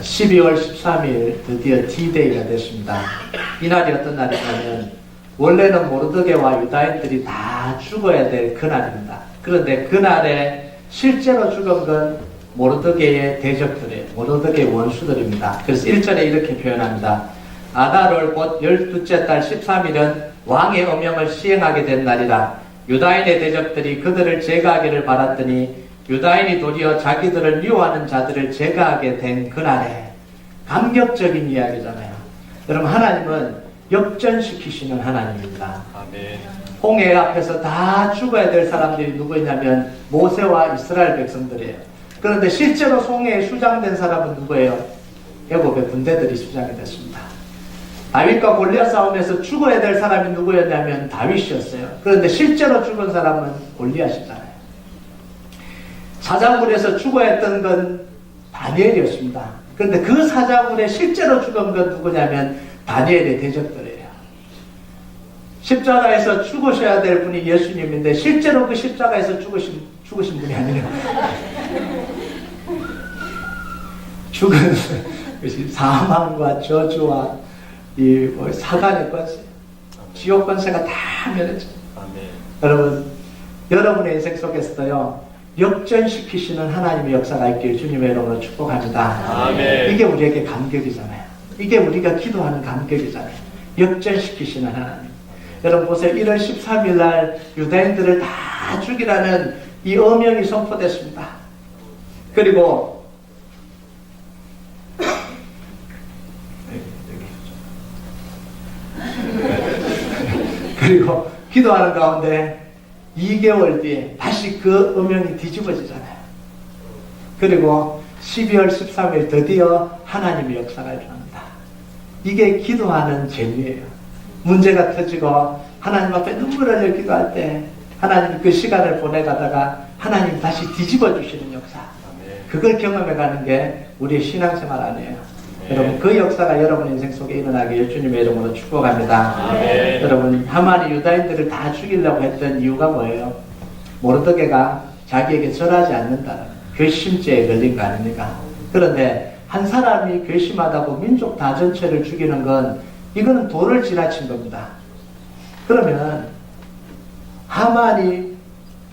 12월 13일 드디어 D-Day가 됐습니다. 이날이 어떤 날이냐면 원래는 모르드게와 유다인들이 다 죽어야 될 그날입니다. 그런데 그날에 실제로 죽은 건 모르드게의 대적들이에요. 모르드게의 원수들입니다. 그래서 1절에 이렇게 표현합니다. 아달월 곧 12째 달 13일은 왕의 어명을 시행하게 된 날이라. 유다인의 대적들이 그들을 제거하기를 바랐더니 유다인이 도리어 자기들을 미워하는 자들을 제거하게 된 그날에. 감격적인 이야기잖아요. 여러분, 하나님은 역전시키시는 하나님입니다. 아멘. 홍해 앞에서 다 죽어야 될 사람들이 누구냐면 모세와 이스라엘 백성들이에요. 그런데 실제로 홍해에 수장된 사람은 누구예요? 애굽의 군대들이 수장이 됐습니다. 다윗과 골리앗 싸움에서 죽어야 될 사람이 누구였냐면 다윗이었어요. 그런데 실제로 죽은 사람은 골리앗이잖아요. 사자굴에서 죽어야 했던 건 다니엘이었습니다. 그런데 그 사자굴에 실제로 죽은 건 누구냐면 다니엘의 대적들이에요. 십자가에서 죽으셔야 될 분이 예수님인데 실제로 그 십자가에서 죽으신 분이 아니에요. 죽은 것이 사망과 저주와 이 사단의 권세, 지옥 권세가 다 멸해져. 여러분, 여러분의 인생 속에서도요, 역전시키시는 하나님의 역사가 있길 주님의 이름으로 축복합니다. 아멘. 이게 우리에게 감격이잖아요. 이게 우리가 기도하는 감격이잖아요. 역전시키시는 하나님. 여러분 보세요. 1월 13일 날 유다인들을 다 죽이라는 이 어명이 선포됐습니다. 그리고 기도하는 가운데 2개월 뒤에 다시 그 음영이 뒤집어지잖아요. 그리고 12월 13일 드디어 하나님의 역사가 일어납니다. 이게 기도하는 재미예요. 문제가 터지고 하나님 앞에 눈물 흘려 기도할 때 하나님 그 시간을 보내가다가 하나님 다시 뒤집어 주시는 역사. 그걸 경험해가는 게 우리의 신앙생활 아니에요. 여러분, 그 역사가 여러분 인생 속에 일어나게 주님의 이름으로 축복합니다. 아멘. 여러분, 하만이 유다인들을 다 죽이려고 했던 이유가 뭐예요? 모르드게가 자기에게 절하지 않는다는 괘씸죄에 걸린 거 아닙니까? 그런데 한 사람이 괘씸하다고 민족 다 전체를 죽이는 건 이거는 도를 지나친 겁니다. 그러면 하만이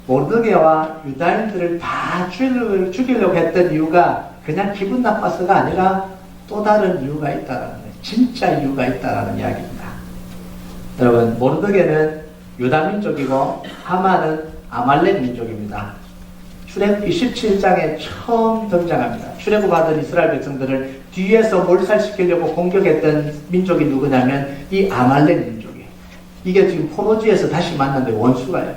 모르드게와 유다인들을 다 죽이려고 했던 이유가 그냥 기분 나빠서가 아니라 또 다른 이유가 있다라는 거예요. 진짜 이유가 있다라는 이야기입니다. 여러분, 모르드게는 유다 민족이고 하만은 아말렉 민족입니다. 출애굽기 17장에 처음 등장합니다. 출애굽하던 이스라엘 백성들을 뒤에서 몰살시키려고 공격했던 민족이 누구냐면 이 아말렉 민족이에요. 이게 지금 포로지에서 다시 만났는데 원수가요.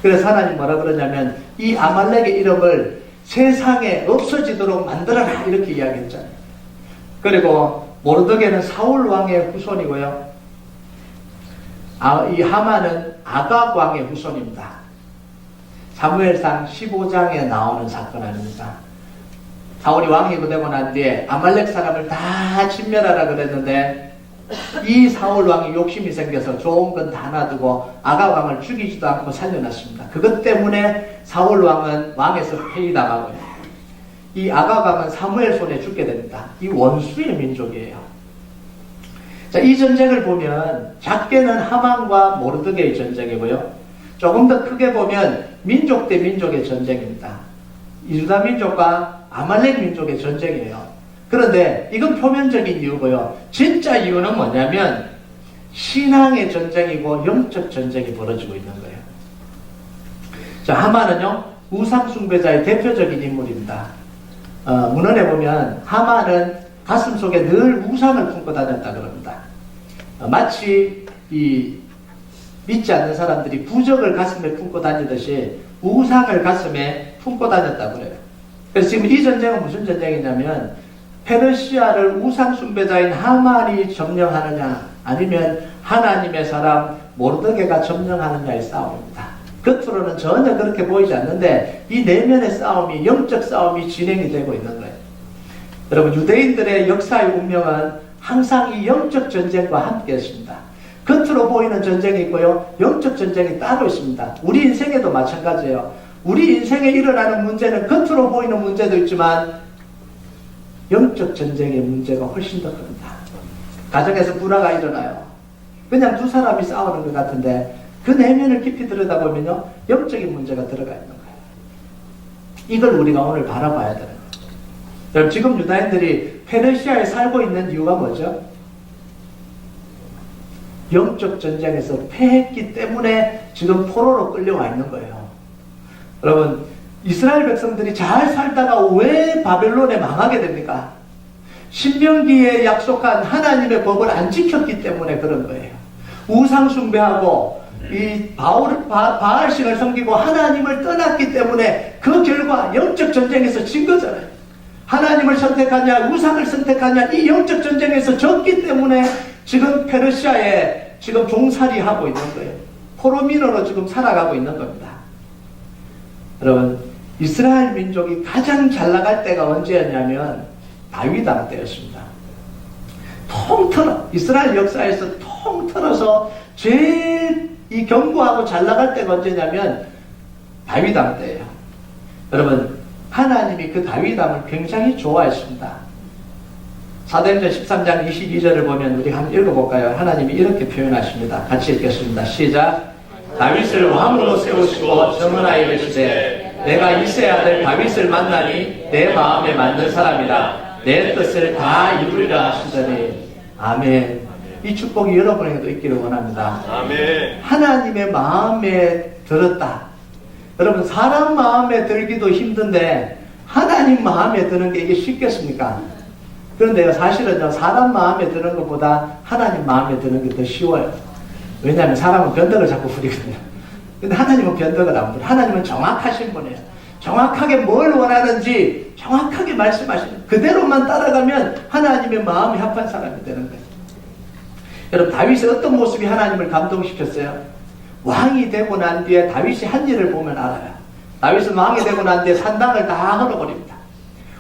그래서 하나님 뭐라 그러냐면 이 아말렉의 이름을 세상에 없어지도록 만들어라 이렇게 이야기했잖아요. 그리고 모르드게는 사울 왕의 후손이고요. 이 하만은 아각 왕의 후손입니다. 사무엘상 15장에 나오는 사건 아닙니까? 사울이 왕이 되고 난 뒤에 아말렉 사람을 다 진멸하라 그랬는데 이 사울 왕이 욕심이 생겨서 좋은 건 다 놔두고 아각 왕을 죽이지도 않고 살려놨습니다. 그것 때문에 사울 왕은 왕에서 폐위당하고요. 이 아각 왕은 사무엘 손에 죽게 됩니다. 이 원수의 민족이에요. 자, 이 전쟁을 보면 작게는 하만과 모르드게의 전쟁이고요. 조금 더 크게 보면 민족 대 민족의 전쟁입니다. 유다 민족과 아말렉 민족의 전쟁이에요. 그런데 이건 표면적인 이유고요. 진짜 이유는 뭐냐면 신앙의 전쟁이고 영적 전쟁이 벌어지고 있는 거예요. 자, 하만은요, 우상 숭배자의 대표적인 인물입니다. 문헌에 보면 하만은 가슴 속에 늘 우상을 품고 다녔다 그럽니다. 마치 이 믿지 않는 사람들이 부적을 가슴에 품고 다니듯이 우상을 가슴에 품고 다녔다고 그래요. 그래서 지금 이 전쟁은 무슨 전쟁이냐면 페르시아를 우상 숭배자인 하만이 점령하느냐 아니면 하나님의 사람 모르드게가 점령하느냐의 싸움입니다. 겉으로는 전혀 그렇게 보이지 않는데 이 내면의 싸움이, 영적 싸움이 진행이 되고 있는 거예요. 여러분, 유대인들의 역사의 운명은 항상 이 영적 전쟁과 함께 했습니다. 겉으로 보이는 전쟁이 있고요, 영적 전쟁이 따로 있습니다. 우리 인생에도 마찬가지예요. 우리 인생에 일어나는 문제는 겉으로 보이는 문제도 있지만 영적 전쟁의 문제가 훨씬 더 큽니다. 가정에서 불화가 일어나요. 그냥 두 사람이 싸우는 것 같은데 그 내면을 깊이 들여다보면요, 영적인 문제가 들어가 있는 거예요. 이걸 우리가 오늘 바라봐야 되는 거예요. 여러분, 지금 유다인들이 페르시아에 살고 있는 이유가 뭐죠? 영적 전쟁에서 패했기 때문에 지금 포로로 끌려와 있는 거예요. 여러분, 이스라엘 백성들이 잘 살다가 왜 바벨론에 망하게 됩니까? 신명기에 약속한 하나님의 법을 안 지켰기 때문에 그런 거예요. 우상 숭배하고 이 바알신을 섬기고 하나님을 떠났기 때문에 그 결과 영적 전쟁에서 진 거잖아요. 하나님을 선택하냐 우상을 선택하냐, 이 영적 전쟁에서 졌기 때문에 지금 페르시아에 지금 종살이하고 있는 거예요. 포로민으로 지금 살아가고 있는 겁니다. 여러분, 이스라엘 민족이 가장 잘 나갈 때가 언제였냐면 다윗 왕 때였습니다. 통틀어 이스라엘 역사에서 통틀어서 제일 이 견고하고 잘 나갈 때가 언제냐면 다윗 왕 때예요. 여러분, 하나님이 그 다윗 왕을 굉장히 좋아했습니다. 사도행전 13장 22절을 보면 우리 한번 읽어볼까요? 하나님이 이렇게 표현하십니다. 같이 읽겠습니다. 시작. 다윗을 왕으로 세우시고 정언하여 이르시되 내가 이새의 아들 다윗을 만나니 내 마음에 맞는 사람이라 내 뜻을 다 이루리라 하시더니. 아멘. 이 축복이 여러분에게도 있기를 원합니다. 아멘. 하나님의 마음에 들었다. 여러분, 사람 마음에 들기도 힘든데 하나님 마음에 드는 게 이게 쉽겠습니까? 그런데요, 사실은요, 사람 마음에 드는 것보다 하나님 마음에 드는 게 더 쉬워요. 왜냐하면 사람은 변덕을 자꾸 부리거든요. 근데 하나님은 변덕을 안 부려. 하나님은 정확하신 분이에요. 정확하게 뭘 원하는지 정확하게 말씀하시는, 그대로만 따라가면 하나님의 마음이 합한 사람이 되는 거예요. 여러분, 다윗의 어떤 모습이 하나님을 감동시켰어요? 왕이 되고 난 뒤에 다윗이 한 일을 보면 알아요. 다윗은 왕이 되고 난 뒤에 산당을 다 헐어버립니다.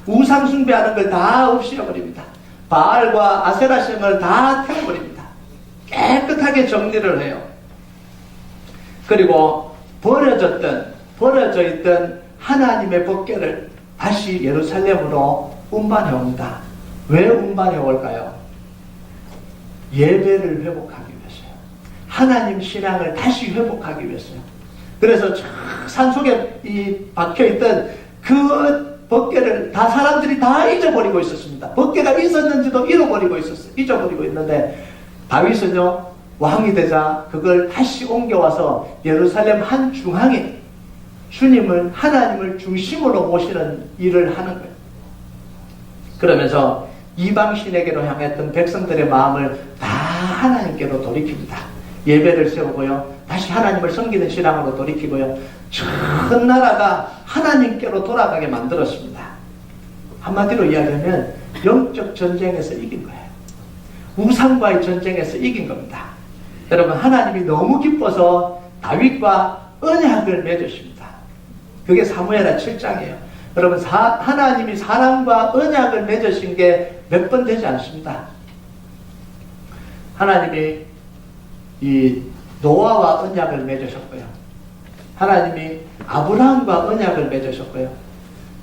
우상 숭배하는 걸 다 없애버립니다. 바알과 아세라신을 다 태워버립니다. 깨끗하게 정리를 해요. 그리고 버려져 있던 하나님의 법궤를 다시 예루살렘으로 운반해 옵니다. 왜 운반해 올까요? 예배를 회복하기 위해서요. 하나님 신앙을 다시 회복하기 위해서요. 그래서 산속에 박혀있던 그 법궤를 다 사람들이 다 잊어버리고 있었습니다. 법궤가 있었는지도 잊어버리고 있는데 다윗은요, 왕이 되자 그걸 다시 옮겨와서 예루살렘 한 중앙에 주님을, 하나님을 중심으로 모시는 일을 하는 거예요. 그러면서 이방신에게로 향했던 백성들의 마음을 다 하나님께로 돌이킵니다. 예배를 세우고요, 다시 하나님을 섬기는 신앙으로 돌이키고요, 전 나라가 하나님께로 돌아가게 만들었습니다. 한마디로 이야기하면 영적 전쟁에서 이긴 거예요. 우상과의 전쟁에서 이긴 겁니다. 여러분, 하나님이 너무 기뻐서 다윗과 언약을 맺으십니다. 그게 사무엘하 7장이에요. 여러분, 하나님이 사람과 언약을 맺으신 게 몇 번 되지 않습니다. 하나님이 이 노아와 언약을 맺으셨고요, 하나님이 아브라함과 언약을 맺으셨고요,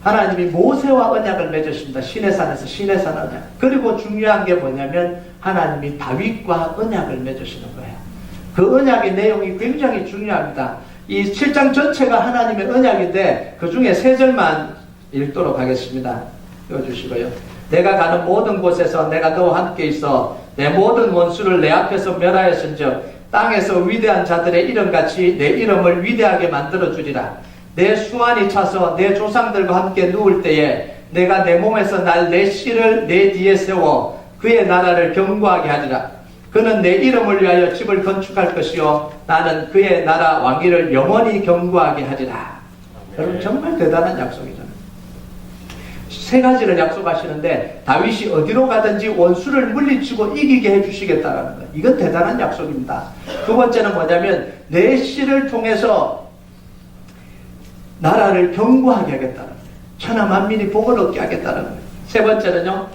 하나님이 모세와 언약을 맺으십니다. 시내산에서 시내산 언약. 그리고 중요한 게 뭐냐면 하나님이 다윗과 언약을 맺으시는 거예요. 그 언약의 내용이 굉장히 중요합니다. 이 7장 전체가 하나님의 언약인데 그 중에 3절만 읽도록 하겠습니다. 읽어주시고요. 내가 가는 모든 곳에서 내가 너와 함께 있어 내 모든 원수를 내 앞에서 멸하였은즉 땅에서 위대한 자들의 이름같이 내 이름을 위대하게 만들어주리라. 내 수완이 차서 내 조상들과 함께 누울 때에 내가 내 몸에서 날 내 씨를 내 뒤에 세워 그의 나라를 견고하게 하리라. 그는 내 이름을 위하여 집을 건축할 것이요 나는 그의 나라 왕위를 영원히 견고하게 하리라. 여러분, 정말 대단한 약속이잖아요. 3가지를 약속하시는데 다윗이 어디로 가든지 원수를 물리치고 이기게 해주시겠다라는 거예요. 이건 대단한 약속입니다. 2번째는 뭐냐면 내 씨를 통해서 나라를 견고하게 하겠다는 거예요. 천하 만민이 복을 얻게 하겠다는 거예요. 3번째는요,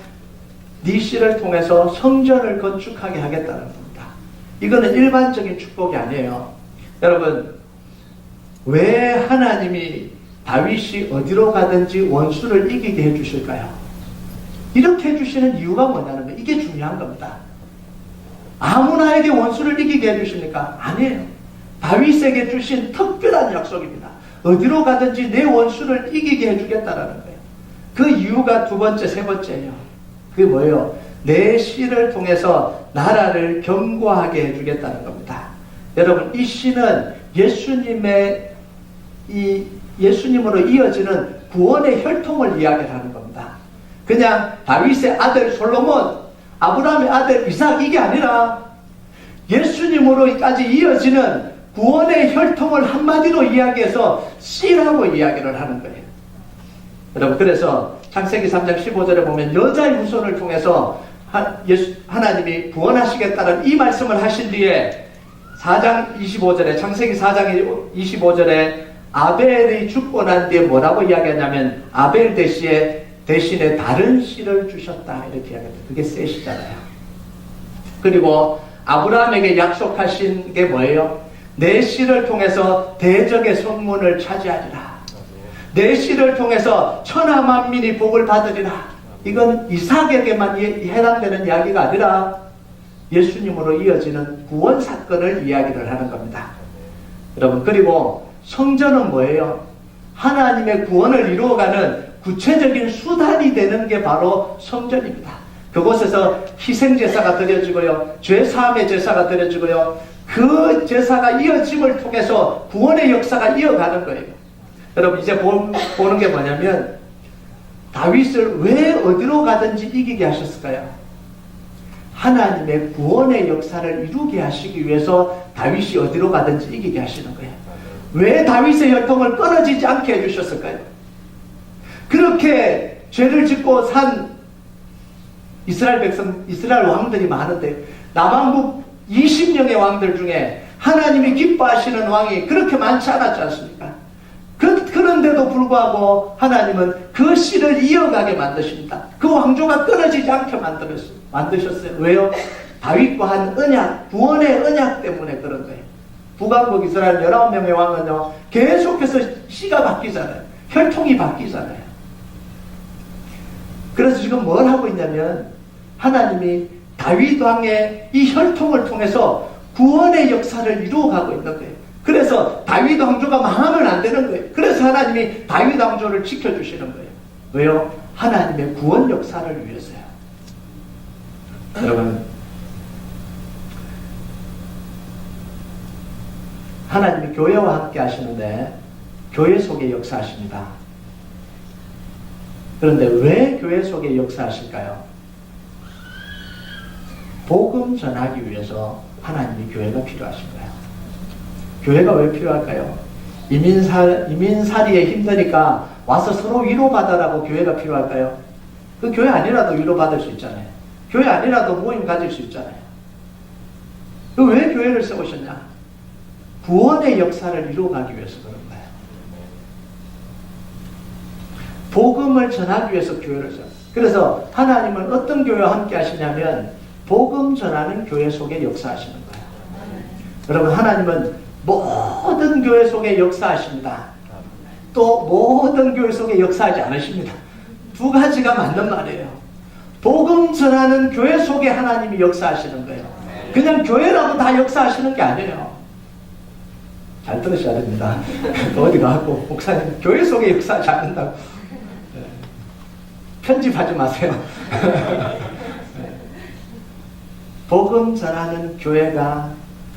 네 씨를 통해서 성전을 건축하게 하겠다는 겁니다. 이거는 일반적인 축복이 아니에요. 여러분, 왜 하나님이 다윗이 어디로 가든지 원수를 이기게 해주실까요? 이렇게 해주시는 이유가 뭐냐는 거예요. 이게 중요한 겁니다. 아무나에게 원수를 이기게 해주십니까? 아니에요. 다윗에게 주신 특별한 약속입니다. 어디로 가든지 내 원수를 이기게 해주겠다라는 거예요. 그 이유가 두 번째, 세 번째예요. 그게 뭐예요? 내 씨를 통해서 나라를 견고하게 해주겠다는 겁니다. 여러분, 이 씨는 예수님으로 이어지는 구원의 혈통을 이야기하는 겁니다. 그냥 다윗의 아들 솔로몬, 아브라함의 아들 이삭 이게 아니라 예수님으로까지 이어지는 구원의 혈통을 한마디로 이야기해서 씨라고 이야기를 하는 거예요. 여러분, 그래서 창세기 3장 15절에 보면 여자의 후손을 통해서 하나님이 구원하시겠다는 이 말씀을 하신 뒤에 4장 25절에 창세기 4장 25절에 아벨이 죽고 난 뒤에 뭐라고 이야기하냐면 아벨 대신에 다른 씨를 주셨다 이렇게 이야기합니다. 그게 셋이잖아요. 그리고 아브라함에게 약속하신 게 뭐예요? 내 씨를 통해서 대적의 성문을 차지하리라. 내 씨를 통해서 천하 만민이 복을 받으리라. 이건 이삭에게만 해당되는 이야기가 아니라 예수님으로 이어지는 구원 사건을 이야기를 하는 겁니다. 여러분, 그리고 성전은 뭐예요? 하나님의 구원을 이루어가는 구체적인 수단이 되는 게 바로 성전입니다. 그곳에서 희생제사가 드려지고요, 죄사함의 제사가 드려지고요, 그 제사가 이어짐을 통해서 구원의 역사가 이어가는 거예요. 여러분, 이제 보는 게 뭐냐면 다윗을 왜 어디로 가든지 이기게 하셨을까요? 하나님의 구원의 역사를 이루게 하시기 위해서 다윗이 어디로 가든지 이기게 하시는 거예요. 왜 다윗의 혈통을 끊어지지 않게 해주셨을까요? 그렇게 죄를 짓고 산 이스라엘 왕들이 많은데 남왕국 20명의 왕들 중에 하나님이 기뻐하시는 왕이 그렇게 많지 않았지 않습니까? 그런데도 불구하고 하나님은 그 씨를 이어가게 만드십니다. 그 왕조가 끊어지지 않게 만드셨어요. 왜요? 다윗과 한 언약, 구원의 언약 때문에 그런 거예요. 북왕국 이스라엘 19명의 왕은요, 계속해서 씨가 바뀌잖아요. 혈통이 바뀌잖아요. 그래서 지금 뭘 하고 있냐면 하나님이 다윗 왕의 이 혈통을 통해서 구원의 역사를 이루어가고 있는 거예요. 그래서 다윗 왕조가 망하면 안 되는 거예요. 그래서 하나님이 다윗 왕조를 지켜주시는 거예요. 왜요? 하나님의 구원 역사를 위해서요. 여러분, 하나님이 교회와 함께 하시는데 교회 속에 역사하십니다. 그런데 왜 교회 속에 역사하실까요? 복음 전하기 위해서 하나님이 교회가 필요하신 거예요. 교회가 왜 필요할까요? 이민살이에 힘드니까 와서 서로 위로받아라고 교회가 필요할까요? 그 교회 아니라도 위로받을 수 있잖아요. 교회 아니라도 모임 가질 수 있잖아요. 왜 교회를 세우셨냐? 구원의 역사를 이루어가기 위해서 그런 거예요. 복음을 전하기 위해서 교회를 세워요. 그래서 하나님은 어떤 교회와 함께 하시냐면 복음 전하는 교회 속에 역사하시는 거예요. 여러분, 하나님은 모든 교회 속에 역사하십니다. 또 모든 교회 속에 역사하지 않으십니다. 두 가지가 맞는 말이에요. 복음 전하는 교회 속에 하나님이 역사하시는 거예요. 그냥 교회라고 다 역사하시는 게 아니에요. 잘 들으셔야 됩니다. 어디 가고 목사님 교회 속에 역사하지 않는다고 편집하지 마세요. 복음 전하는 교회가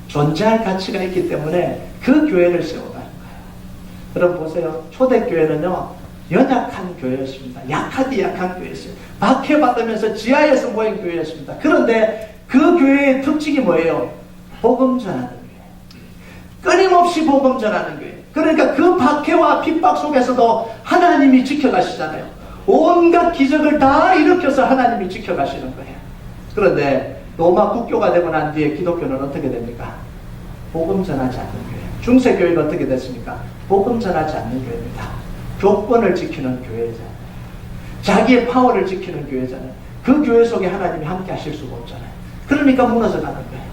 존재할 가치가 있기 때문에 그 교회를 세워가는 거예요. 여러분 보세요. 초대교회는요, 연약한 교회였습니다. 약한 교회였어요. 박해받으면서 지하에서 모인 교회였습니다. 그런데 그 교회의 특징이 뭐예요? 복음 전하는 교회. 끊임없이 복음 전하는 교회. 그러니까 그 박해와 핍박 속에서도 하나님이 지켜가시잖아요. 온갖 기적을 다 일으켜서 하나님이 지켜가시는 거예요. 그런데 로마 국교가 되고 난 뒤에 기독교는 어떻게 됩니까? 복음 전하지 않는 교회. 중세교회가 어떻게 됐습니까? 복음 전하지 않는 교회입니다. 교권을 지키는 교회잖아요. 자기의 파워를 지키는 교회잖아요. 그 교회 속에 하나님이 함께 하실 수가 없잖아요. 그러니까 무너져 가는 거예요.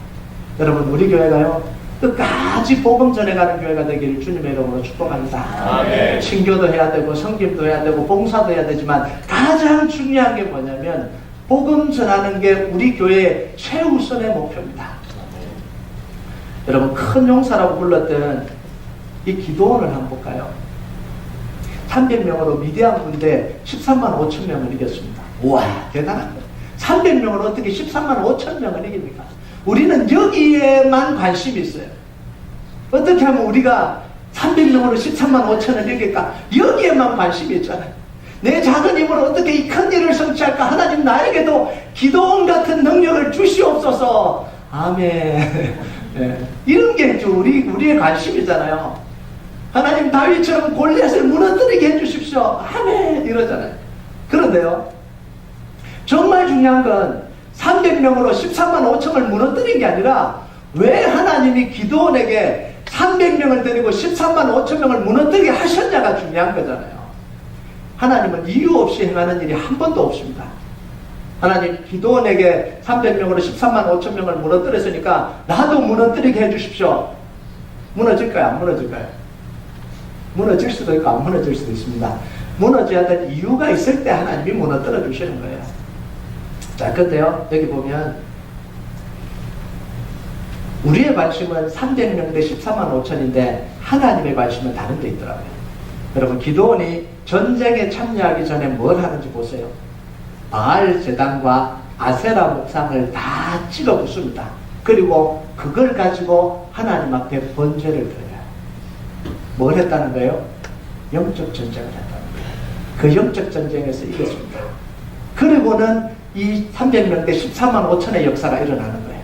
여러분, 우리 교회가요, 끝까지 복음 전해가는 교회가 되기를 주님의 이름으로 축복합니다. 아멘. 신교도 해야 되고 성김도 해야 되고 봉사도 해야 되지만 가장 중요한 게 뭐냐면 복음 전하는 게 우리 교회의 최우선의 목표입니다. 여러분, 큰 용사라고 불렀던 이 기도원을 한번 볼까요? 300명으로 미디안 군대 13만 5천 명을 이겼습니다. 우와, 대단한 거예요. 300명으로 어떻게 13만 5천 명을 이깁니까? 우리는 여기에만 관심이 있어요. 어떻게 하면 우리가 300명으로 13만 5천을 이길까? 여기에만 관심이 있잖아요. 내 작은 힘으로 어떻게 이 큰 일을 성취할까? 하나님 나에게도 기도원 같은 능력을 주시옵소서. 아멘. 네. 이런 게 우리의 관심이잖아요. 하나님 다윗처럼 골리앗을 무너뜨리게 해주십시오. 아멘. 이러잖아요. 그런데요, 정말 중요한 건 300명으로 13만 5천을 무너뜨린 게 아니라 왜 하나님이 기도원에게 300명을 데리고 13만 5천 명을 무너뜨리게 하셨냐가 중요한 거잖아요. 하나님은 이유 없이 행하는 일이 한 번도 없습니다. 하나님 기도원에게 300명으로 13만 5천 명을 무너뜨렸으니까 나도 무너뜨리게 해주십시오. 무너질까요? 안 무너질까요? 무너질 수도 있고 안 무너질 수도 있습니다. 무너져야 될 이유가 있을 때 하나님이 무너뜨려 주시는 거예요. 자, 근데요, 여기 보면 우리의 관심은 300명 대 14만 5천인데 하나님의 관심은 다른 데 있더라고요. 여러분, 기도원이 전쟁에 참여하기 전에 뭘 하는지 보세요. 바알 제단과 아세라 목상을 다 찍어 부숩니다. 그리고 그걸 가지고 하나님 앞에 번제를 드려요. 뭘 했다는 거예요? 영적 전쟁을 했다는 거예요. 그 영적 전쟁에서 이겼습니다. 그리고는 이 300명 대 14만 5천의 역사가 일어나는 거예요.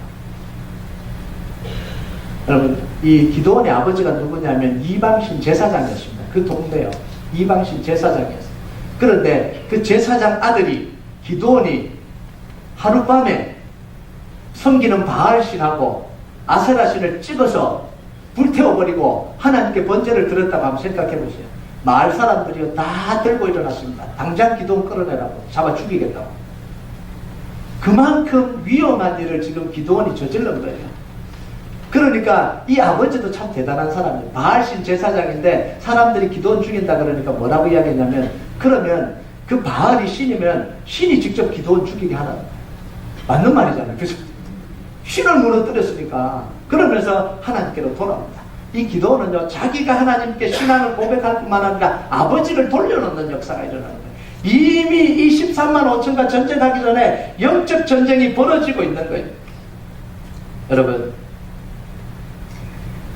여러분, 이 기도원의 아버지가 누구냐면 이방신 제사장이었습니다. 그 동네요. 이방신 제사장이었어요. 그런데 그 제사장 아들이 기도원이 하룻밤에 섬기는 바알신하고 아세라신을 찍어서 불태워버리고 하나님께 번제를 드렸다고 한번 생각해 보세요. 마을 사람들이 다 들고 일어났습니다. 당장 기도원 끌어내라고, 잡아 죽이겠다고. 그만큼 위험한 일을 지금 기도원이 저질른 거예요. 그러니까 이 아버지도 참 대단한 사람이에요. 바알신 제사장인데 사람들이 기도원 죽인다 그러니까 뭐라고 이야기했냐면, 그러면 그 바알이 신이면 신이 직접 기도원 죽이게 하라는 거예요. 맞는 말이잖아요. 그래서 신을 무너뜨렸으니까. 그러면서 하나님께로 돌아옵니다. 이 기도원은요, 자기가 하나님께 신앙을 고백할 뿐만 아니라 아버지를 돌려놓는 역사가 일어나는 거예요. 이미 이 13만 5천과 전쟁하기 전에 영적 전쟁이 벌어지고 있는 거예요. 여러분,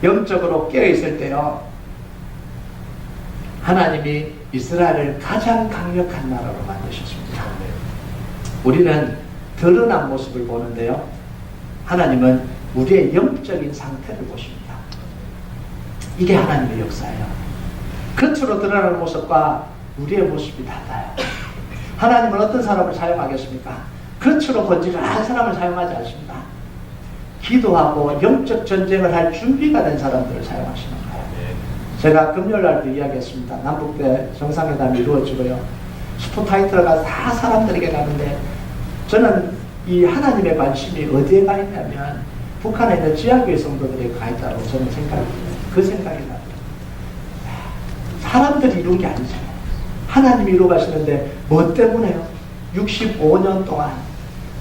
영적으로 깨어있을 때요, 하나님이 이스라엘을 가장 강력한 나라로 만드셨습니다. 우리는 드러난 모습을 보는데요, 하나님은 우리의 영적인 상태를 보십니다. 이게 하나님의 역사예요. 겉으로 드러나는 모습과 우리의 모습이 달라요. 하나님은 어떤 사람을 사용하겠습니까? 겉으로 번지르르한 사람을 사용하지 않습니다. 기도하고 영적 전쟁을 할 준비가 된 사람들을 사용하시는 거예요. 제가 금요일 날도 이야기했습니다. 남북대 정상회담이 이루어지고요, 스포타이트가 다 사람들에게 가는데, 저는 이 하나님의 관심이 어디에 가 있냐면 북한에 있는 지하교회 성도들에게 가 있다고 저는 그 생각이 나요. 사람들이 이룬 게 아니잖아요. 하나님이 이루 가시는데 뭐 때문에요? 65년 동안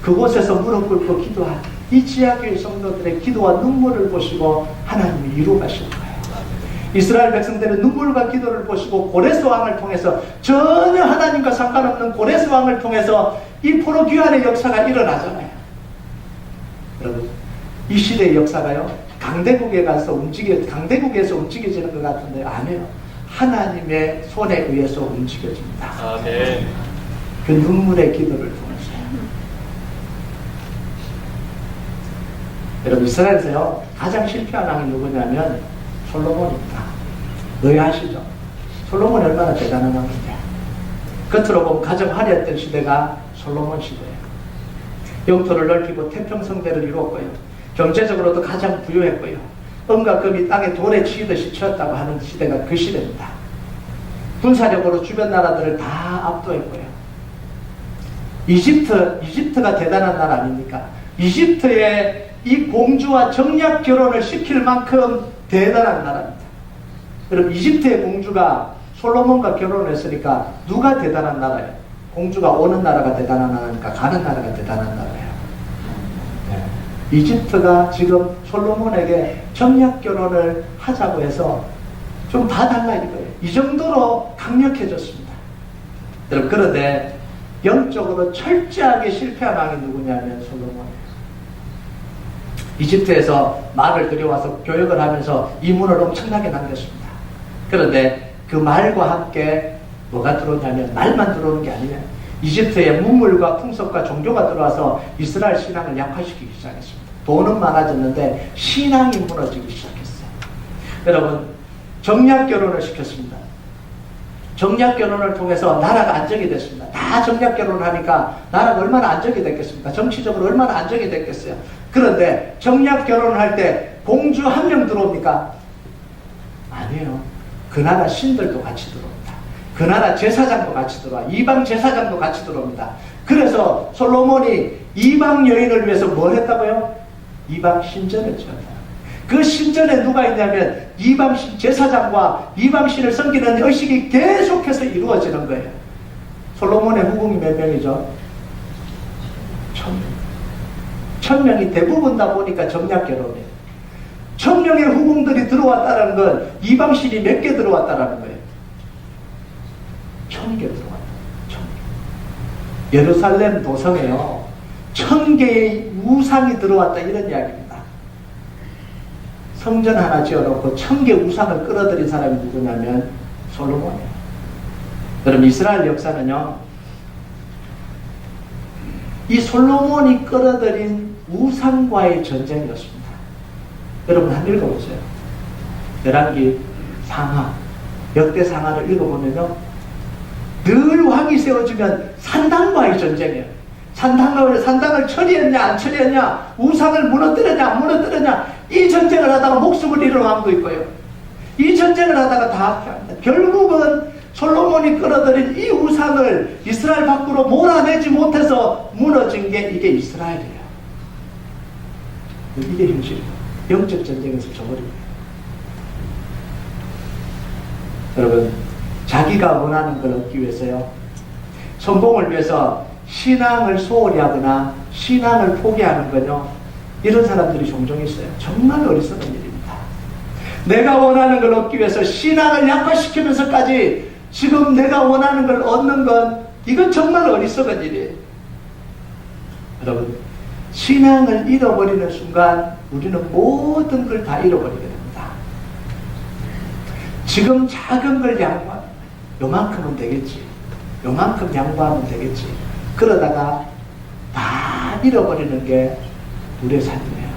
그곳에서 무릎 꿇고 기도한 이 지하교회 성도들의 기도와 눈물을 보시고 하나님이 이루 가신 거예요. 이스라엘 백성들은 눈물과 기도를 보시고 고레스 왕을 통해서, 전혀 하나님과 상관없는 고레스 왕을 통해서 이 포로 귀환의 역사가 일어나잖아요. 여러분, 이 시대의 역사가요, 강대국에 가서 강대국에서 움직여지는 것 같은데 아니에요. 하나님의 손에 의해서 움직여집니다. 아멘. 그 눈물의 기도를 통해서요. 여러분, 이스라엘에서요, 가장 실패한 왕이 누구냐면 솔로몬입니다. 의아하시죠? 솔로몬이 얼마나 대단한 왕인데. 겉으로 보면 가장 화려했던 시대가 솔로몬 시대예요. 영토를 넓히고 태평성대를 이루었고요, 경제적으로도 가장 부유했고요, 은과 금이 땅에 돌에 치듯이 치였다고 하는 시대가 그 시대입니다. 군사력으로 주변 나라들을 다 압도했고요. 이집트가 대단한 나라 아닙니까? 이집트의 이 공주와 정략 결혼을 시킬 만큼 대단한 나라입니다. 여러분, 이집트의 공주가 솔로몬과 결혼했으니까 누가 대단한 나라예요? 공주가 오는 나라가 대단한 나라니까 가는 나라가 대단한 나라예요. 네. 이집트가 지금 솔로몬에게 정략 결혼을 하자고 해서 좀 봐달라 이거예요. 이 정도로 강력해졌습니다. 여러분, 그런데 영적으로 철저하게 실패한 왕이 누구냐면 솔로몬이에요. 이집트에서 말을 들여와서 교역을 하면서 이문을 엄청나게 남겼습니다. 그런데 그 말과 함께 뭐가 들어오냐면 말만 들어오는 게 아니에요. 이집트에 문물과 풍속과 종교가 들어와서 이스라엘 신앙을 약화시키기 시작했습니다. 돈은 많아졌는데 신앙이 무너지기 시작했어요. 여러분, 정략 결혼을 시켰습니다. 정략 결혼을 통해서 나라가 안정이 됐습니다. 다 정략 결혼을 하니까 나라가 얼마나 안정이 됐겠습니까? 정치적으로 얼마나 안정이 됐겠어요. 그런데 정략 결혼을 할 때 공주 한 명 들어옵니까? 아니에요. 그 나라 신들도 같이 들어옵니다. 그 나라 제사장도 같이 들어와. 이방 제사장도 같이 들어옵니다. 그래서 솔로몬이 이방 여인을 위해서 뭘 했다고요? 이방 신전을 지었다. 그 신전에 누가 있냐면 이방 신 제사장과 이방 신을 섬기는 의식이 계속해서 이루어지는 거예요. 솔로몬의 후궁이 몇 명이죠? 1000명. 1000명이 대부분 다 보니까 정략 결혼이에요. 1000명의 후궁들이 들어왔다는 건 이방 신이 몇 개 들어왔다는 거예요? 1000개 들어왔다. 1000개. 예루살렘 도성에요. 1000개의 우상이 들어왔다 이런 이야기입니다. 성전 하나 지어놓고 1000개 우상을 끌어들인 사람이 누구냐면 솔로몬이에요. 여러분, 이스라엘 역사는요, 이 솔로몬이 끌어들인 우상과의 전쟁이었습니다. 여러분, 한번 읽어보세요. 열왕기 상하, 역대 상하를 읽어보면요, 늘 왕이 세워지면 산당과의 전쟁이에요. 산당을 처리했냐 안 처리했냐, 우상을 무너뜨렸냐 안 무너뜨렸냐, 이 전쟁을 하다가 목숨을 잃은 왕도 있고요. 이 전쟁을 하다가 다 합니다. 결국은 솔로몬이 끌어들인 이 우상을 이스라엘 밖으로 몰아내지 못해서 무너진 게 이게 이스라엘이에요. 이게 현실이에요. 영적 전쟁에서 져버립니다. 여러분, 자기가 원하는 걸 얻기 위해서요, 성공을 위해서 신앙을 소홀히 하거나 신앙을 포기하는 건요, 이런 사람들이 종종 있어요. 정말 어리석은 일입니다. 내가 원하는 걸 얻기 위해서 신앙을 약화시키면서까지 지금 내가 원하는 걸 얻는 건, 이건 정말 어리석은 일이에요. 여러분, 신앙을 잃어버리는 순간 우리는 모든 걸 다 잃어버리게 됩니다. 지금 작은 걸 양보하면 요만큼은 되겠지, 요만큼 양보하면 되겠지, 그러다가 다 잃어버리는 게 우리의 삶이에요.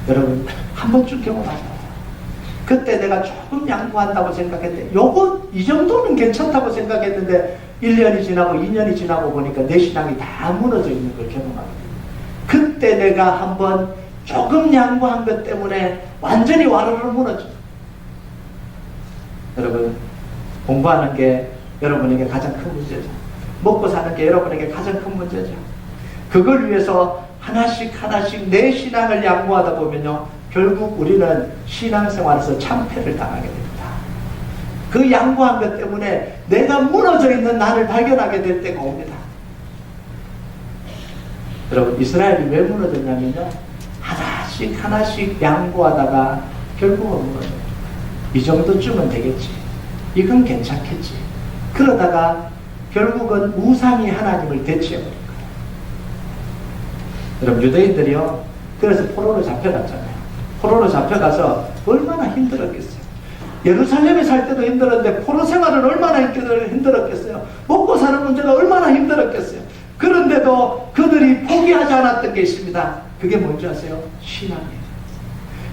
여러분, 한 번쯤 경험하세요. 그때 내가 조금 양보한다고 생각했는데, 요거 이 정도는 괜찮다고 생각했는데 1년이 지나고 2년이 지나고 보니까 내 신앙이 다 무너져 있는 걸 경험하게 됩니다. 그때 내가 한번 조금 양보한 것 때문에 완전히 와르르 무너져. 여러분, 공부하는 게 여러분에게 가장 큰 문제죠. 먹고 사는 게 여러분에게 가장 큰 문제죠. 그걸 위해서 하나씩 내 신앙을 양보하다 보면요, 결국 우리는 신앙생활에서 참패를 당하게 됩니다. 그 양보한 것 때문에 내가 무너져 있는 나를 발견하게 될 때가 옵니다. 여러분, 이스라엘이 왜 무너졌냐면요, 하나씩 양보하다가 결국은 무너져요. 이 정도쯤은 되겠지, 이건 괜찮겠지, 그러다가 결국은 우상이 하나님을 대체해버린 거예요. 여러분, 유대인들이요, 그래서 포로로 잡혀갔잖아요. 포로로 잡혀가서 얼마나 힘들었겠어요. 예루살렘에 살 때도 힘들었는데 포로 생활은 얼마나 힘들었겠어요. 먹고 사는 문제가 얼마나 힘들었겠어요. 그런데도 그들이 포기하지 않았던 게 있습니다. 그게 뭔지 아세요? 신앙이에요.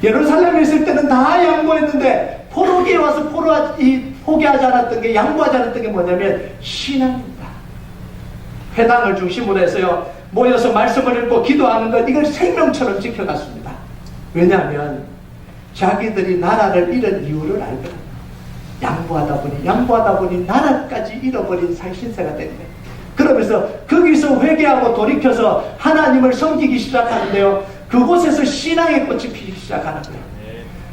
예루살렘에 있을 때는 다 양보했는데 포로기에 와서 포기하지 않았던 게, 양보하지 않았던 게 뭐냐면 신앙입니다. 회당을 중심으로 해서요, 모여서 말씀을 읽고 기도하는 것, 이걸 생명처럼 지켜갔습니다. 왜냐하면 자기들이 나라를 잃은 이유를 알거든요. 양보하다 보니 나라까지 잃어버린 신세가 된 거예요. 그러면서 거기서 회개하고 돌이켜서 하나님을 섬기기 시작하는데요, 그곳에서 신앙의 꽃이 피기 시작하는 거예요.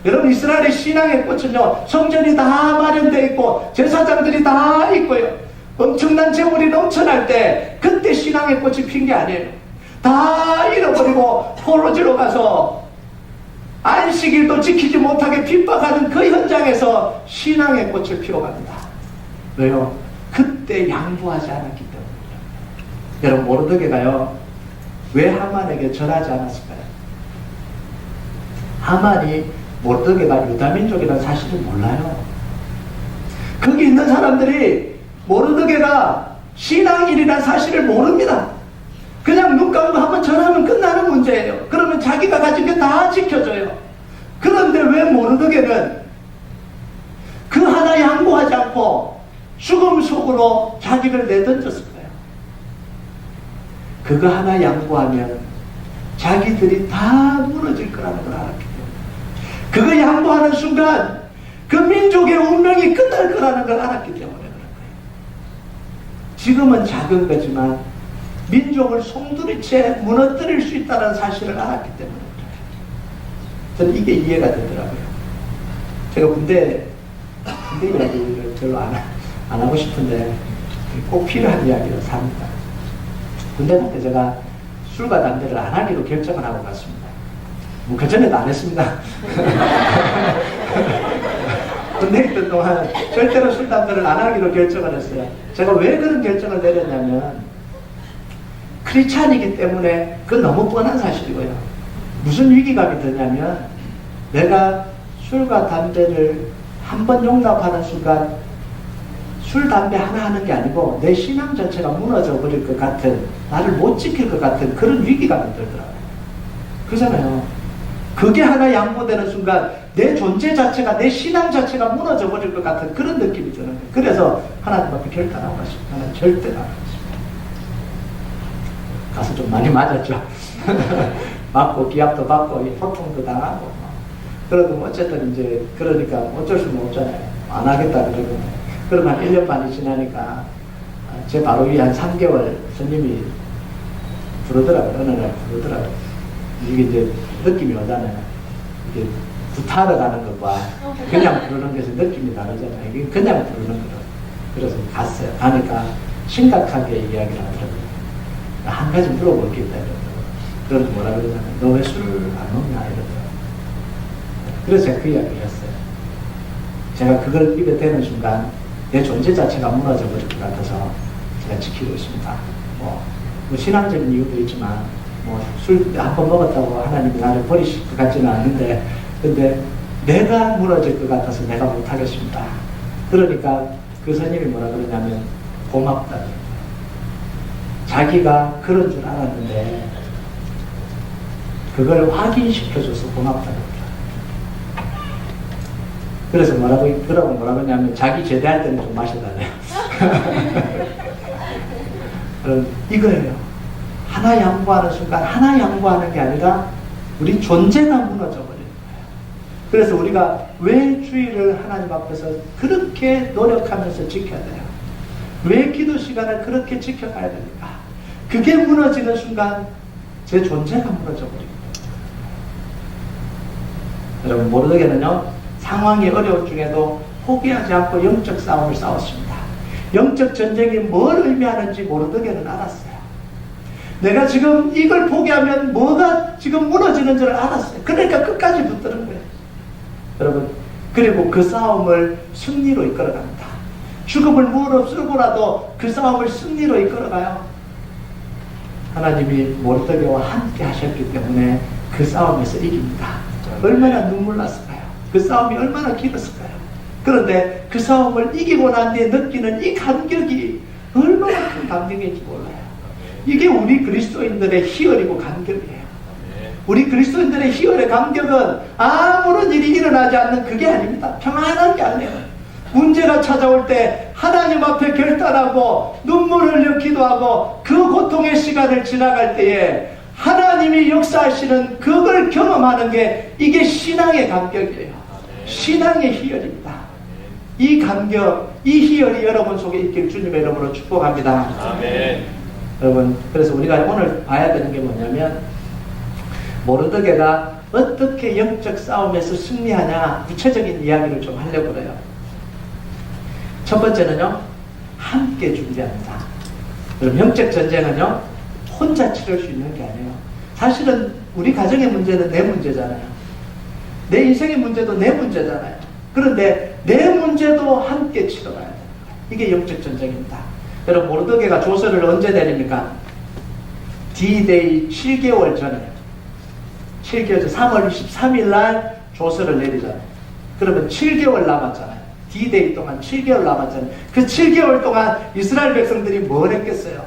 여러분, 이스라엘의 신앙의 꽃은요, 성전이 다 마련되어 있고 제사장들이 다 있고요, 엄청난 재물이 넘쳐날 때 그때 신앙의 꽃이 핀 게 아니에요. 다 잃어버리고 포로지로 가서 안식일도 지키지 못하게 핍박하는 그 현장에서 신앙의 꽃을 피워갑니다. 왜요? 그때 양보하지 않았기 때문이에요. 여러분, 모르드게가요, 왜 하만에게 절하지 않았을까요? 하만이 모르드게가 유다민족이라는 사실을 몰라요. 거기 있는 사람들이 모르드게가 신앙인이라는 사실을 모릅니다. 그냥 눈 감고 한번 절하면 끝나는 문제예요. 그러면 자기가 가진 게 다 지켜져요. 그런데 왜 모르드게는 그 하나 양보하지 않고 죽음 속으로 자기를 내던졌을까요? 그거 하나 양보하면 자기들이 다 무너질 거라는 걸 알았기 때문에, 그거 양보하는 순간 그 민족의 운명이 끝날 거라는 걸 알았기 때문에 그런 거예요. 지금은 작은 거지만 민족을 송두리째 무너뜨릴 수 있다는 사실을 알았기 때문에 그래요. 저는 이게 이해가 되더라고요. 제가 군대 이야기를 별로 안 하고 싶은데 꼭 필요한 이야기를 삽니다. 군대 갈 때 제가 술과 담배를 안 하기로 결정을 하고 갔습니다. 뭐 그전에도 안 했습니다. 군대 있던 동안 절대로 술, 담배를 안 하기로 결정을 했어요. 제가 왜 그런 결정을 내렸냐면, 크리스찬이기 때문에 그건 너무 뻔한 사실이고요. 무슨 위기감이 드냐면, 내가 술과 담배를 한 번 용납하는 순간 술, 담배 하나 하는 게 아니고 내 신앙 자체가 무너져 버릴 것 같은, 나를 못 지킬 것 같은 그런 위기감이 들더라고요. 그잖아요. 그게 하나 양보되는 순간 내 존재 자체가, 내 신앙 자체가 무너져 버릴 것 같은 그런 느낌이 드는 거예요. 그래서 하나님 앞에 결단하고 갔습니다. 하나님 절대 안 하겠습니다. 가서 좀 많이 맞았죠. 맞고 기합도 받고 호통도 당하고. 그래도 뭐 어쨌든 이제 그러니까 어쩔 수는 없잖아요. 안 하겠다 그러고. 그러면 한 1년 반이 지나니까 제 바로 위에 한 3개월 스님이 부르더라고요. 어느 날 부르더라고요. 이게 이제 느낌이 오잖아요. 이게 구타러 가는 것과 그냥 부르는 것에 느낌이 다르잖아요. 이게 그냥 부르는 거예요. 그래서 갔어요. 가니까 심각하게 이야기를 하더라고요. 한 가지 물어볼 게 있다 이러더라고요. 그래서 뭐라 그러잖아요. 너 왜 술 안 먹냐 이러더라고요. 그래서 제가 그 이야기를 했어요. 제가 그걸 입에 대는 순간 내 존재 자체가 무너져 버릴 것 같아서 제가 지키고 있습니다. 뭐 신앙적인 이유도 있지만, 술 한 번 먹었다고 하나님이 나를 버리실 것 같지는 않는데, 근데 내가 무너질 것 같아서 내가 못하겠습니다. 그러니까 그 스님이 뭐라 그러냐면, 고맙다. 자기가 그런 줄 알았는데 그걸 확인시켜줘서 고맙다. 그래서 뭐라고 하냐면, 자기 제대할 때는 좀 마셔달래요. 그럼 이거예요. 하나 양보하는 순간, 하나 양보하는 게 아니라 우리 존재가 무너져 버리는 거예요. 그래서 우리가 왜 주일을 하나님 앞에서 그렇게 노력하면서 지켜야 돼요? 왜 기도 시간을 그렇게 지켜가야 됩니까? 그게 무너지는 순간 제 존재가 무너져 버립니다. 여러분, 모르드게는요, 상황이 어려울 중에도 포기하지 않고 영적 싸움을 싸웠습니다. 영적 전쟁이 뭘 의미하는지 모르드게는 알았어요. 내가 지금 이걸 포기하면 뭐가 지금 무너지는 줄 알았어요. 그러니까 끝까지 붙드는 거예요. 여러분, 그리고 그 싸움을 승리로 이끌어갑니다. 죽음을 무릅쓰고라도 그 싸움을 승리로 이끌어가요. 하나님이 모르드게와 함께 하셨기 때문에 그 싸움에서 이깁니다. 얼마나 눈물 났을까요? 그 싸움이 얼마나 길었을까요? 그런데 그 싸움을 이기고 난 뒤에 느끼는 이 감격이 얼마나 큰 감격인지 몰라요. 이게 우리 그리스도인들의 희열이고 감격이에요. 우리 그리스도인들의 희열의 감격은 아무런 일이 일어나지 않는 그게 아닙니다. 평안한 게 아니에요. 문제가 찾아올 때 하나님 앞에 결단하고 눈물을 흘려 기도하고 그 고통의 시간을 지나갈 때에 하나님이 역사하시는 그걸 경험하는 게 이게 신앙의 감격이에요. 신앙의 희열입니다. 이 감격, 이 희열이 여러분 속에 있길 주님의 이름으로 축복합니다. 아멘. 여러분, 그래서 우리가 오늘 봐야 되는 게 뭐냐면, 모르드게가 어떻게 영적 싸움에서 승리하냐 구체적인 이야기를 좀 하려고 그래요. 첫 번째는요, 함께 준비합니다. 그럼 영적 전쟁은요, 혼자 치를 수 있는 게 아니에요. 사실은 우리 가정의 문제는 내 문제잖아요. 내 인생의 문제도 내 문제잖아요. 그런데 내 문제도 함께 치러가야 돼요. 이게 영적 전쟁입니다. 여러분, 모르드게가 조서를 언제 내립니까? D-Day 7개월 전에, 7개월 전 3월 23일 날 조서를 내리잖아요. 그러면 7개월 남았잖아요. D-Day 동안 7개월 남았잖아요. 그 7개월 동안 이스라엘 백성들이 뭘 했겠어요?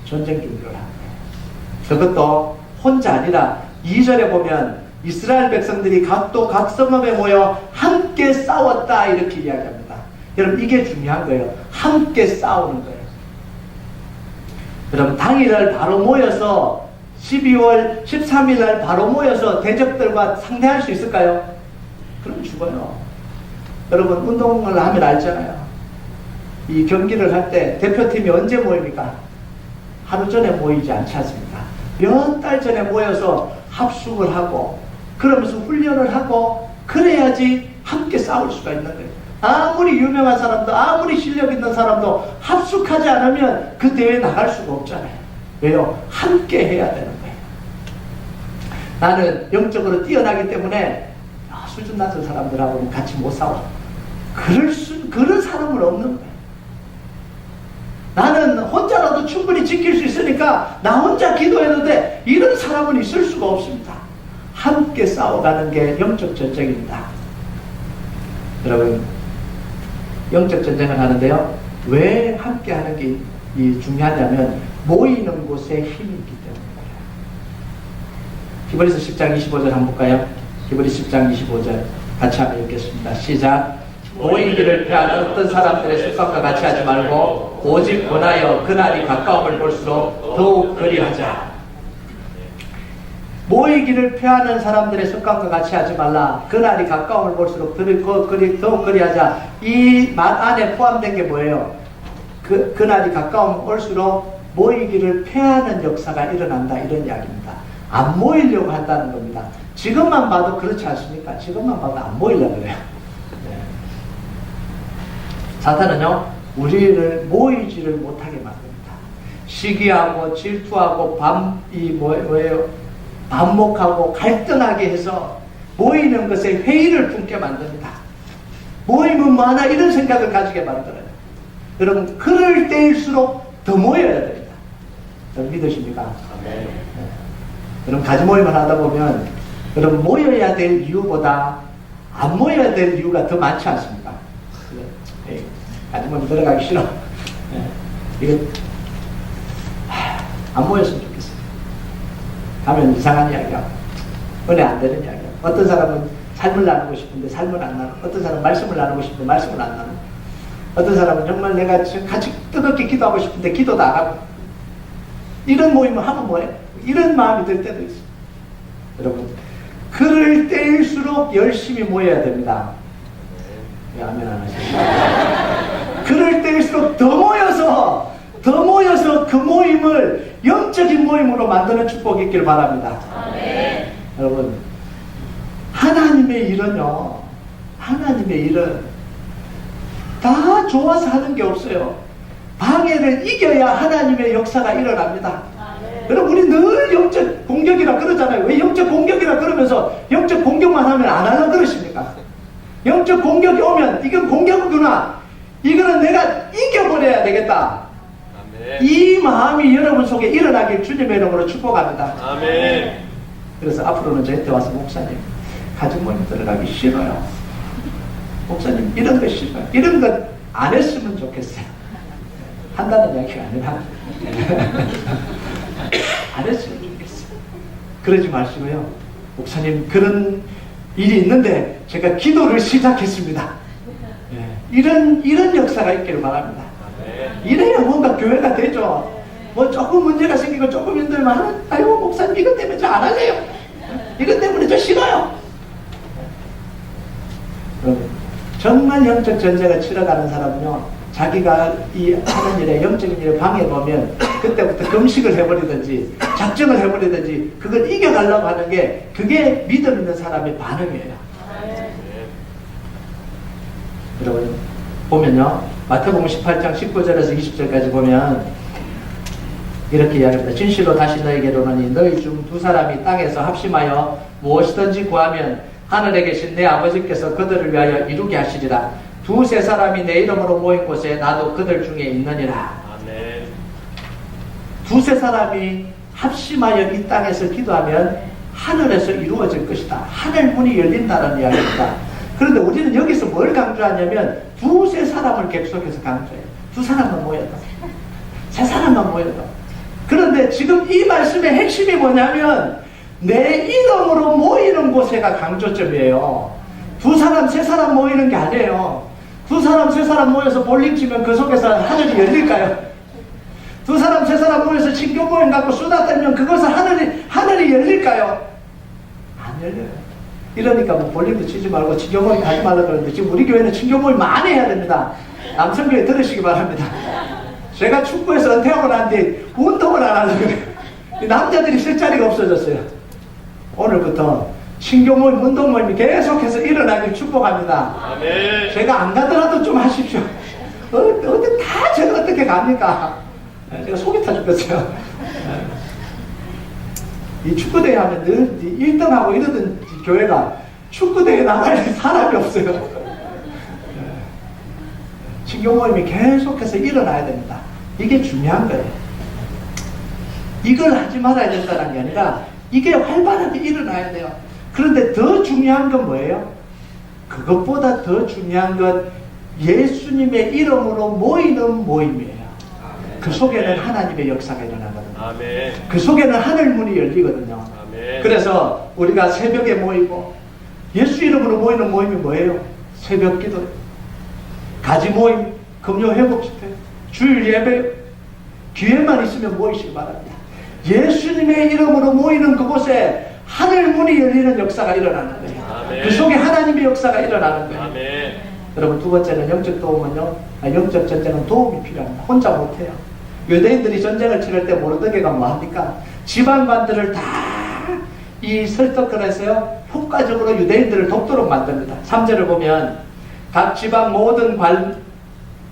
전쟁 준비를 한 거예요. 그것도 혼자 아니라 2절에 보면 이스라엘 백성들이 각도 각 성읍에 모여 함께 싸웠다 이렇게 이야기합니다. 여러분, 이게 중요한 거예요. 함께 싸우는 거예요. 여러분, 당일날 바로 모여서 12월 13일 날 바로 모여서 대적들과 상대할 수 있을까요? 그럼 죽어요. 여러분, 운동을 하면 알잖아요. 이 경기를 할 때 대표팀이 언제 모입니까? 하루 전에 모이지 않지 않습니까? 몇 달 전에 모여서 합숙을 하고 그러면서 훈련을 하고 그래야지 함께 싸울 수가 있는 거예요. 아무리 유명한 사람도 아무리 실력 있는 사람도 합숙하지 않으면 그 대회에 나갈 수가 없잖아요. 왜요? 함께 해야 되는 거예요. 나는 영적으로 뛰어나기 때문에 수준 낮은 사람들하고는 같이 못 싸워. 그런 사람은 없는 거예요. 나는 혼자라도 충분히 지킬 수 있으니까 나 혼자 기도해도 돼. 이런 사람은 있을 수가 없습니다. 함께 싸워가는 게 영적 전쟁입니다. 여러분, 영적 전쟁을 하는데요, 왜 함께 하는 게 중요하냐면 모이는 곳에 힘이 있기 때문입니다. 히브리서 10장 25절 한번 볼까요? 히브리서 10장 25절 같이 한번 읽겠습니다. 시작. 모이기를 피하는 어떤 사람들의 습관과 같이 하지 말고 오직 권하여 그날이 가까움을 볼수록 더욱 그리하자. 모이기를 피하는 사람들의 습관과 같이 하지 말라. 그날이 가까움을 볼수록 더욱 그리하자. 이 말 안에 포함된 게 뭐예요? 그날이 가까움을 볼수록 모이기를 피하는 역사가 일어난다, 이런 이야기입니다. 안 모이려고 한다는 겁니다. 지금만 봐도 그렇지 않습니까? 지금만 봐도 안 모이려고 그래요. 네. 사탄은요, 우리를 모이지를 못하게 만듭니다. 시기하고 질투하고 반목하고 갈등하게 해서 모이는 것에 회의를 품게 만듭니다. 모이면 뭐하나 이런 생각을 가지게 만들어요. 여러분, 그럴 때일수록 더 모여야 됩니다. 여러분, 믿으십니까? 네. 여러분, 가지 모임을 하다 보면 여러분, 모여야 될 이유보다 안 모여야 될 이유가 더 많지 않습니까? 네. 가지 모임 들어가기 싫어. 네. 이거 안 모였으면 좋겠어요. 가면 이상한 이야기하고 은혜 안 되는 이야기하고, 어떤 사람은 삶을 나누고 싶은데 삶을 안 나누고, 어떤 사람은 말씀을 나누고 싶은데 말씀을 안 나누고, 어떤 사람은 정말 내가 같이 뜨겁게 기도하고 싶은데 기도도 안 하고, 이런 모임을 하면 뭐해? 이런 마음이 들 때도 있어요. 여러분, 그럴 때일수록 열심히 모여야 됩니다. 왜 아멘 안 하시죠? 그럴 때일수록 더 모여서 그 모임을 영적인 모임으로 만드는 축복이 있기를 바랍니다. 아멘. 여러분, 하나님의 일은요, 하나님의 일은 다 좋아서 하는 게 없어요. 방해를 이겨야 하나님의 역사가 일어납니다. 여러분, 우리 늘 영적 공격이라 그러잖아요. 왜 영적 공격이라 그러면서 영적 공격만 하면 안 하려고 그러십니까? 영적 공격이 오면 이건 공격이구나, 이거는 내가 이겨버려야 되겠다, 아멘. 이 마음이 여러분 속에 일어나길 주님의 이름으로 축복합니다. 아멘. 그래서 앞으로는 저한테 와서 목사님, 가족 모임 들어가기 싫어요. 목사님, 이런 거 싫어요. 이런 것 안 했으면 좋겠어요. 한다는 이야기가 아니라 안 했으면 좋겠어요. 그러지 마시고요. 목사님, 그런 일이 있는데 제가 기도를 시작했습니다. 이런 역사가 있기를 바랍니다. 이래야 뭔가 교회가 되죠. 뭐 조금 문제가 생기고 조금 힘들면, 아이고 목사님, 이것 때문에 저 안 할래요. 이것 때문에 저 싫어요. 정말 영적 전쟁을 치러가는 사람은요, 자기가 이 하는 일에 영적인 일에 방해되면 그때부터 금식을 해버리든지 작정을 해버리든지 그걸 이겨가려고 하는 게 그게 믿음 있는 사람의 반응이에요. 여러분 보면요, 마태복음 18장 19절에서 20절까지 보면 이렇게 이야기합니다. 진실로 다시 너희에게 이르노니 너희 중 두 사람이 땅에서 합심하여 무엇이든지 구하면 하늘에 계신 내 아버지께서 그들을 위하여 이루게 하시리라. 두세 사람이 내 이름으로 모인 곳에 나도 그들 중에 있느니라. 아멘. 두세 사람이 합심하여 이 땅에서 기도하면 하늘에서 이루어질 것이다. 하늘 문이 열린다는 이야기입니다. 그런데 우리는 여기서 뭘 강조하냐면 두세 사람을 객속해서 강조해요. 두 사람만 모였다. 세 사람만 모였다. 그런데 지금 이 말씀의 핵심이 뭐냐면 내 이름으로 모이는 곳에가 강조점이에요. 두 사람, 세 사람 모이는 게 아니에요. 두 사람, 세 사람 모여서 볼링 치면 그 속에서 하늘이 열릴까요? 두 사람, 세 사람 모여서 친교 모임 갖고 수다 떨면 그것은 하늘이 열릴까요? 안 열려요. 이러니까 뭐 볼링도 치지 말고 친교 모임 하지 말라고 그러는데 지금 우리 교회는 친교 모임 많이 해야 됩니다. 남성교회 들으시기 바랍니다. 제가 축구에서 은퇴하고 난 뒤에 운동을 안 하려고 그래요. 남자들이 쓸 자리가 없어졌어요. 오늘부터 신교 모임, 운동 모임이 계속해서 일어나길 축복합니다. 아멘. 제가 안 가더라도 좀 하십시오. 어디 다 제가 어떻게 갑니까? 제가 속이 타 죽겠어요. 이 축구대회 하면 늘 1등하고 이러던 교회가 축구대회 나갈 사람이 없어요. 신교 모임이 계속해서 일어나야 됩니다. 이게 중요한 거예요. 이걸 하지 말아야 된다는 게 아니라 이게 활발하게 일어나야 돼요. 그런데 더 중요한 건 뭐예요? 그것보다 더 중요한 건 예수님의 이름으로 모이는 모임이에요. 그 속에는 하나님의 역사가 일어나거든요. 아멘. 그 속에는 하늘문이 열리거든요. 아멘. 그래서 우리가 새벽에 모이고 예수 이름으로 모이는 모임이 뭐예요? 새벽 기도, 가지 모임, 금요 회복 집회, 주일 예배, 기회만 있으면 모이시기 바랍니다. 예수님의 이름으로 모이는 그곳에 하늘문이 열리는 역사가 일어나는 거예요. 아멘. 그 속에 하나님의 역사가 일어나는 거예요. 아멘. 여러분 두 번째는 영적 도움은요. 영적 전쟁은 도움이 필요합니다. 혼자 못해요. 유대인들이 전쟁을 치를 때 모르드게가 뭐합니까? 지방관들을 다 이 설득을 효과적으로 유대인들을 돕도록 만듭니다. 3절을 보면 각 지방 모든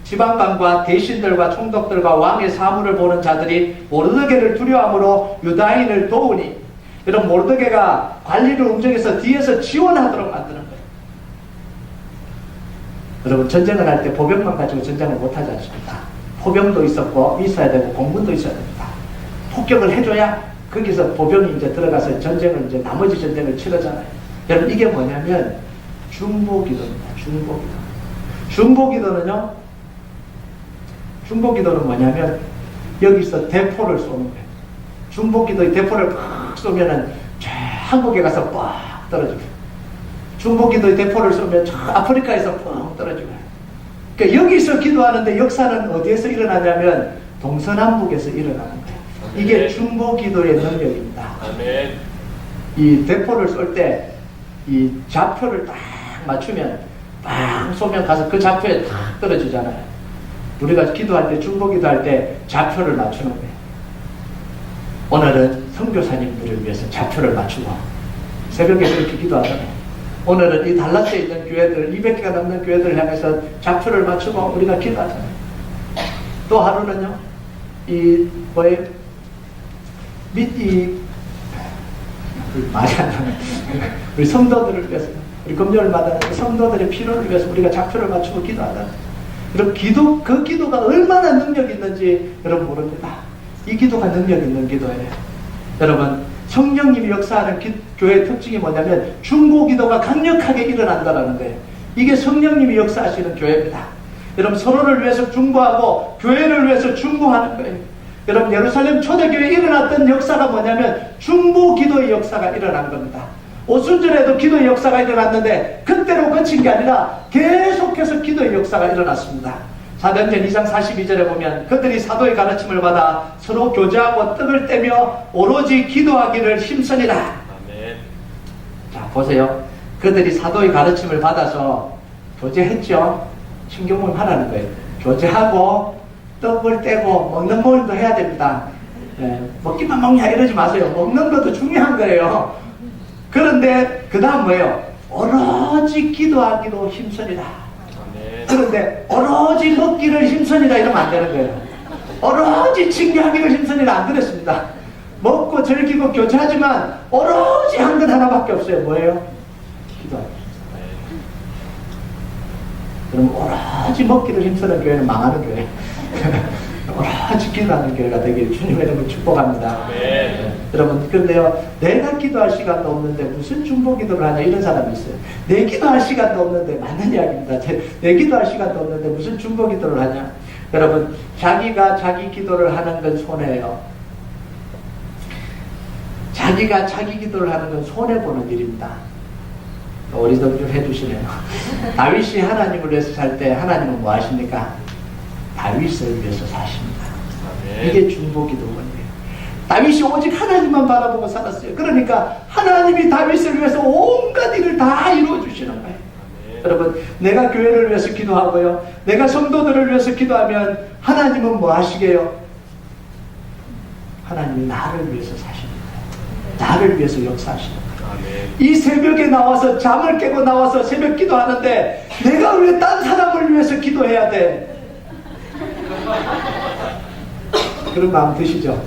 지방관과 대신들과 총독들과 왕의 사물을 보는 자들이 모르드게를 두려워함으로 유다인을 도우니, 이런 모르드게가 관리를 움직여서 뒤에서 지원하도록 만드는 거예요. 여러분 전쟁을 할 때 보병만 가지고 전쟁을 못하지 않습니까? 포병도 있어야 되고 공군도 있어야 됩니다. 폭격을 해줘야 거기서 보병이 이제 들어가서 전쟁을 이제 나머지 전쟁을 치르잖아요. 여러분 이게 뭐냐면 중보기도입니다. 중보기도는요. 중보기도는 뭐냐면 여기서 대포를 쏘는 거예요. 중보기도의 대포를 팍 쏘면은 저 한국에 가서 빡 떨어지고, 중보기도의 대포를 쏘면 저 아프리카에서 뻥 떨어지고. 그러니까 여기서 기도하는데 역사는 어디에서 일어나냐면 동서남북에서 일어나는 거예요. 이게 중보기도의 능력입니다. 아멘. 이 대포를 쏠 때 이 좌표를 딱 맞추면 빵 쏘면 가서 그 좌표에 딱 떨어지잖아요. 우리가 기도할 때, 중보기도할 때 좌표를 맞추는 거예요. 오늘은 선교사님들을 위해서 좌표를 맞추고 새벽에 그렇게 기도하잖아요. 오늘은 이 달라스에 있는 교회들, 200개가 넘는 교회들을 향해서 좌표를 맞추고 우리가 기도하잖아요. 또 하루는요, 말이 안 나네. 우리 성도들을 위해서, 우리 금요일마다 성도들의 필요를 위해서 우리가 좌표를 맞추고 기도하잖아요. 여러분 그 기도가 얼마나 능력이 있는지 여러분 모릅니다. 이 기도가 능력 있는 기도예요. 여러분 성령님이 역사하는 교회의 특징이 뭐냐면 중보기도가 강력하게 일어난다는 거예요. 이게 성령님이 역사하시는 교회입니다. 여러분 서로를 위해서 중보하고 교회를 위해서 중보하는 거예요. 여러분 예루살렘 초대교회에 일어났던 역사가 뭐냐면 중보기도의 역사가 일어난 겁니다. 오순절에도 기도의 역사가 일어났는데 그때로 그친 게 아니라 계속해서 기도의 역사가 일어났습니다. 사도행전 2장 42절에 보면 그들이 사도의 가르침을 받아 서로 교제하고 떡을 떼며 오로지 기도하기를 힘쓰니라. 아멘. 자 보세요. 그들이 사도의 가르침을 받아서 교제했죠. 신경모임 하라는 거예요. 교제하고 떡을 떼고 먹는 모임도 해야 됩니다. 먹기만 먹냐 이러지 마세요. 먹는 것도 중요한 거예요. 그런데 그 다음 뭐예요? 오로지 기도하기로 힘쓰리라. 그런데 오로지 먹기를 힘쓰리라 이러면 안 되는 거예요. 오로지 징계하기를 힘쓰리라 안 그랬습니다. 먹고 즐기고 교제하지만 오로지 한 것 하나밖에 없어요. 뭐예요? 기도하기. 그럼 오로지 먹기를 힘쓰는 교회는 망하는 교회. 오로지 기도하는 교회가 되길 주님의 이름으로 축복합니다. 여러분, 그런데요, 내가 기도할 시간도 없는데 무슨 중보 기도를 하냐 이런 사람이 있어요. 내 기도할 시간도 없는데, 맞는 이야기입니다. 내 기도할 시간도 없는데 무슨 중보 기도를 하냐. 여러분, 자기가 자기 기도를 하는 건 손해예요. 자기가 자기 기도를 하는 건 손해보는 일입니다. 어리석을 해주시네요. 다윗이 하나님을 위해서 살 때 하나님은 뭐 하십니까? 다윗을 위해서 사십니다. 이게 중보기도원이에요. 다윗이 오직 하나님만 바라보고 살았어요. 그러니까 하나님이 다윗을 위해서 온갖 일을 다 이루어주시는 거예요. 여러분, 내가 교회를 위해서 기도하고요, 내가 성도들을 위해서 기도하면 하나님은 뭐 하시게요? 하나님이 나를 위해서 사십니다. 나를 위해서 역사하시는 거예요. 이 새벽에 나와서 잠을 깨고 나와서 새벽 기도하는데 내가 왜 딴 사람을 위해서 기도해야 돼? 그런 마음 드시죠?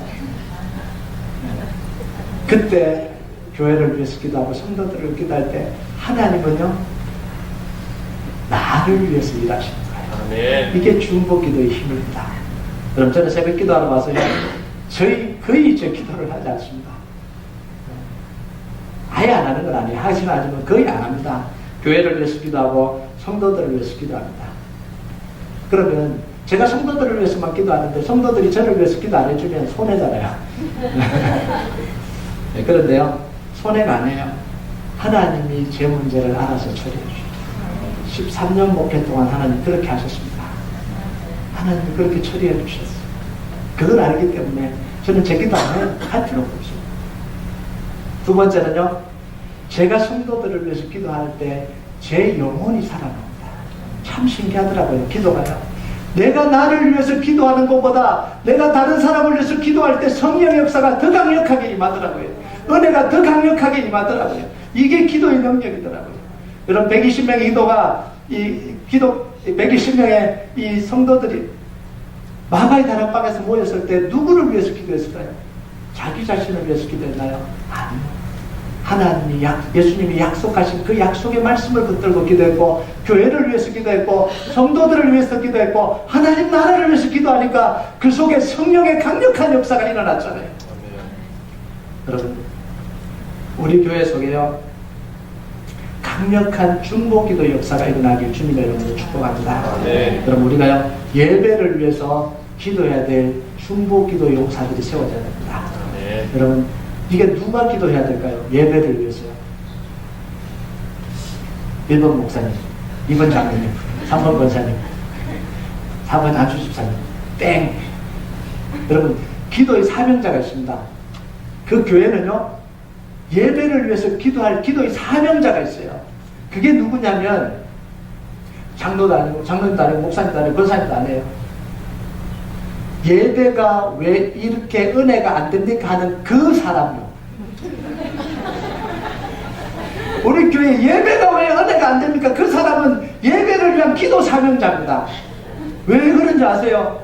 그때 교회를 위해서 기도하고 성도들을 기도할 때 하나님은요, 나를 위해서 일하시는 거예요. 이게 중보기도의 힘입니다. 그럼 저는 새벽 기도하러 와서요, 거의 제 기도를 하지 않습니다. 아예 안 하는 건 아니에요. 하시는 하지만 거의 안 합니다. 교회를 위해서 기도하고 성도들을 위해서 기도합니다. 그러면 제가 성도들을 위해서만 기도하는데 성도들이 저를 위해서 기도 안 해주면 손해잖아요. 네, 그런데요, 손해가 아니에요. 하나님이 제 문제를 알아서 처리해 주시죠. 13년 목회 동안 하나님 그렇게 하셨습니다. 하나님이 그렇게 처리해 주셨어요. 그걸 알기 때문에 저는 제 기도 안 해요. 할 필요가 없어요. 두 번째는요, 제가 성도들을 위해서 기도할 때 제 영혼이 살아납니다. 참 신기하더라고요. 기도가요. 내가 나를 위해서 기도하는 것보다 내가 다른 사람을 위해서 기도할 때 성령의 역사가 더 강력하게 임하더라고요. 은혜가 더 강력하게 임하더라고요. 이게 기도의 능력이더라고요. 여러분, 120명의 기도가 120명의 이 성도들이 마가의 다락방에서 모였을 때 누구를 위해서 기도했을까요? 자기 자신을 위해서 기도했나요? 아니요. 하나님이 예수님이 약속하신 그 약속의 말씀을 붙들고 기도했고, 교회를 위해서 기도했고, 성도들을 위해서 기도했고, 하나님 나라를 위해서 기도하니까 그 속에 성령의 강력한 역사가 일어났잖아요. 여러분, 우리 교회 속에요, 강력한 중보기도 역사가 일어나길 주님의 이름으로 축복합니다. 여러분, 우리가요, 예배를 위해서 기도해야 될 중보기도 용사들이 세워져야 됩니다. 여러분, 이게 누가 기도해야 될까요? 예배를 위해서요. 1번 목사님, 2번 장로님, 3번 권사님, 4번 안수집사님, 땡! 여러분, 기도의 사명자가 있습니다. 그 교회는요, 예배를 위해서 기도할 기도의 사명자가 있어요. 그게 누구냐면 장로도 아니고, 장로님도 아니고, 목사님도 아니고, 권사님도 아니에요. 예배가 왜 이렇게 은혜가 안 됩니까 하는 그 사람이요. 우리 교회 예배가 왜 은혜가 안 됩니까? 그 사람은 예배를 위한 기도 사명자입니다. 왜 그런지 아세요?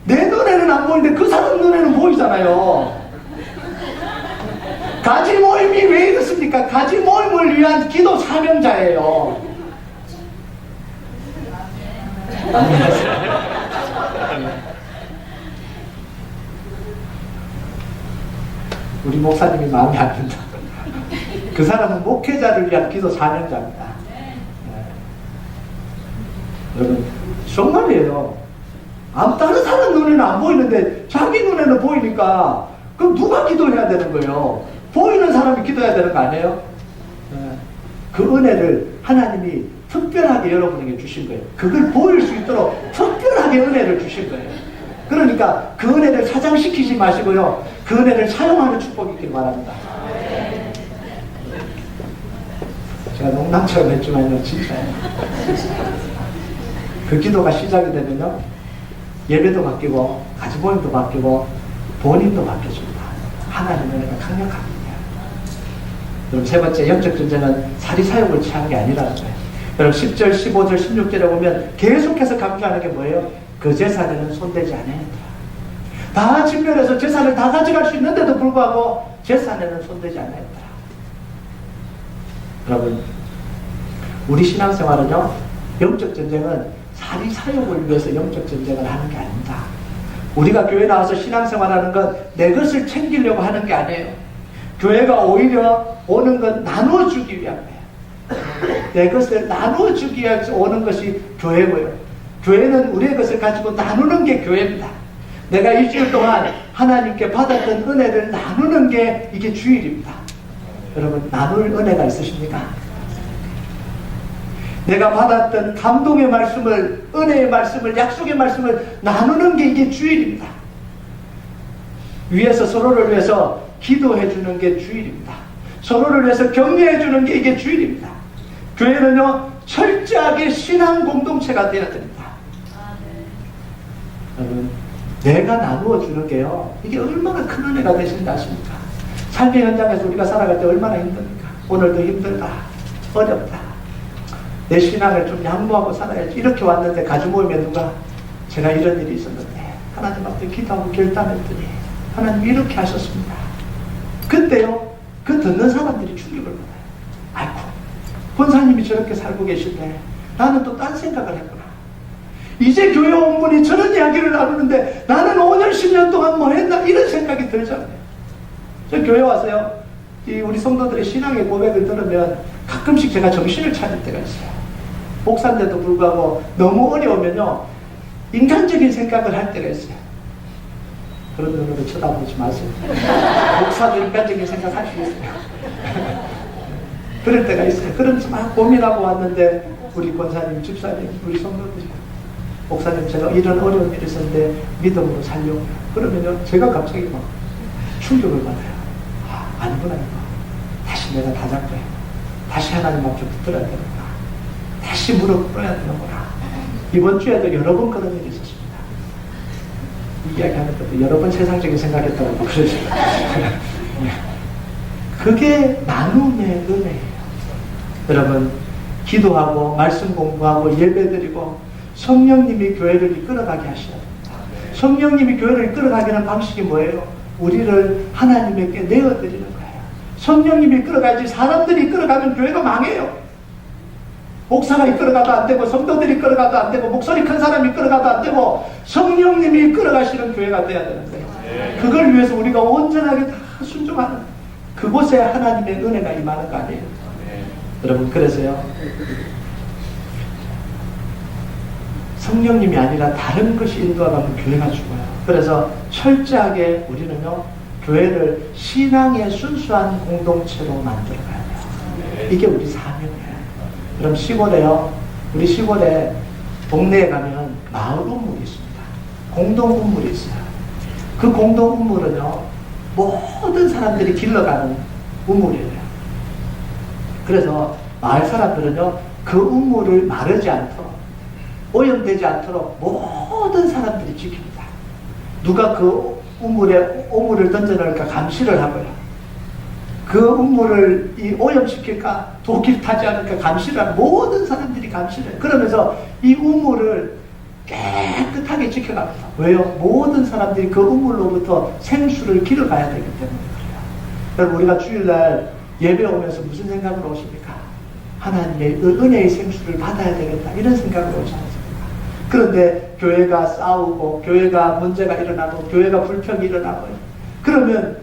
내 눈에는 안 보이는데 그 사람 눈에는 보이잖아요. 가지 모임이 왜 이렇습니까? 가지 모임을 위한 기도 사명자예요. 우리 목사님이 마음에 안 든다. 그 사람은 목회자를 위한 기도 사명자입니다. 네. 여러분, 정말이에요. 다른 사람 눈에는 안 보이는데 자기 눈에는 보이니까 그럼 누가 기도해야 되는 거예요? 보이는 사람이 기도해야 되는 거 아니에요? 네. 그 은혜를 하나님이 특별하게 여러분에게 주신 거예요. 그걸 보일 수 있도록 특별하게 은혜를 주신 거예요. 그러니까 그 은혜를 사장시키지 마시고요, 그 은혜를 사용하는 축복이 있길 바랍니다. 제가 농담처럼 했지만요, 진짜예요. 그 기도가 시작이 되면요, 예배도 바뀌고 가지모임도 바뀌고 본인도 바뀌어집니다. 하나님의 은혜가 강력합니다. 그럼 세 번째 영적 전쟁은 사리사욕을 취한 게 아니라는 거예요. 여러분 10절, 15절, 16절에 보면 계속해서 강조하는 게 뭐예요? 그 재산에는 손대지 않아야 된다. 다 진멸해서 재산을 다 가져갈 수 있는데도 불구하고 재산에는 손대지 않아야 된다. 여러분, 우리 신앙생활은요, 영적 전쟁은 사리사욕을 위해서 영적 전쟁을 하는 게 아닙니다. 우리가 교회 나와서 신앙생활하는 건 내 것을 챙기려고 하는 게 아니에요. 교회가 오히려 오는 건 나눠주기 위한 거예요. 내 것을 나눠주기 위해서 오는 것이 교회고요. 교회는 우리의 것을 가지고 나누는 게 교회입니다. 내가 일주일 동안 하나님께 받았던 은혜를 나누는 게 이게 주일입니다. 여러분, 나눌 은혜가 있으십니까? 내가 받았던 감동의 말씀을, 은혜의 말씀을, 약속의 말씀을 나누는 게 이게 주일입니다. 위에서 서로를 위해서 기도해 주는 게 주일입니다. 서로를 위해서 격려해 주는 게 이게 주일입니다. 교회는요, 철저하게 신앙 공동체가 되어야 됩니다. 여러분, 내가 나누어 주는 게요, 이게 얼마나 큰 은혜가 되신다 아십니까? 삶의 현장에서 우리가 살아갈 때 얼마나 힘듭니까? 오늘도 힘들다, 어렵다, 내 신앙을 좀 양보하고 살아야지, 이렇게 왔는데 가지모임에 누가 제가 이런 일이 있었는데 하나님 앞에 기도하고 결단했더니 하나님 이렇게 하셨습니다. 그때요, 그 듣는 사람들이 충격을 받아요. 아이고, 권사님이 저렇게 살고 계신데 나는 또 딴 생각을 했구나. 이제 교회 온 분이 저런 이야기를 나누는데 나는 5년, 10년 동안 뭐 했나, 이런 생각이 들잖아요. 저 교회 와서요, 우리 성도들의 신앙의 고백을 들으면 가끔씩 제가 정신을 차릴 때가 있어요. 목사인데도 불구하고 너무 어려우면요, 인간적인 생각을 할 때가 있어요. 그런 눈으로 쳐다보지 마세요. 목사도 인간적인 생각 할 수 있어요. 그럴 때가 있어요. 그러면서 막 고민하고 왔는데 우리 권사님, 집사님, 우리 성도들이, 목사님 제가 이런 어려운 일이 있었는데 믿음으로 살려고요. 그러면요, 제가 갑자기 막 충격을 받아요. 아, 아니구나 이거. 다시 내가 다잡고요. 다시 하나님 앞에 붙들어야 되는구나. 다시 무릎 꿇어야 되는구나. 이번 주에도 여러 번 그런 일이 있었습니다. 이 이야기하는 것도 여러 번 세상적인 생각했다고 그러죠. 그게 나눔의 은혜예요. 여러분, 기도하고 말씀 공부하고 예배드리고 성령님이 교회를 이끌어가게 하셔야 됩니다. 성령님이 교회를 이끌어가게 방식이 뭐예요? 우리를 하나님에게 내어드리는 거예요. 성령님이 이끌어가야지, 사람들이 이끌어가면 교회가 망해요. 목사가 이끌어가도 안 되고, 성도들이 이끌어가도 안 되고, 목소리 큰 사람이 이끌어가도 안 되고, 성령님이 이끌어가시는 교회가 돼야 되는 거예요. 그걸 위해서 우리가 온전하게 다 순종하는, 그곳에 하나님의 은혜가 임하는 거 아니에요? 여러분, 그래서요, 성령님이 아니라 다른 것이 인도하면 교회가 죽어요. 그래서 철저하게 우리는요, 교회를 신앙의 순수한 공동체로 만들어가야 돼요. 이게 우리 사명이에요. 그럼 시골에요, 우리 시골에 동네에 가면 마을 운물이 있습니다. 공동 운물이 있어요. 그 공동 운물은요, 모든 사람들이 길러가는 운물이에요. 그래서 마을 사람들은요, 그 운물을 마르지 않도록, 오염되지 않도록 모든 사람들이 지킵니다. 누가 그 우물에 오물을 던져놓을까 감시를 하고요. 그 우물을 오염시킬까, 독이 타지 않을까 감시를 하고, 모든 사람들이 감시를 해요. 그러면서 이 우물을 깨끗하게 지켜갑니다. 왜요? 모든 사람들이 그 우물로부터 생수를 길어가야 되기 때문에 그래요. 여러분, 우리가 주일날 예배 오면서 무슨 생각으로 오십니까? 하나님의 은혜의 생수를 받아야 되겠다, 이런 생각으로 오지 않습니까? 그런데 교회가 싸우고, 교회가 문제가 일어나고, 교회가 불평이 일어나고, 그러면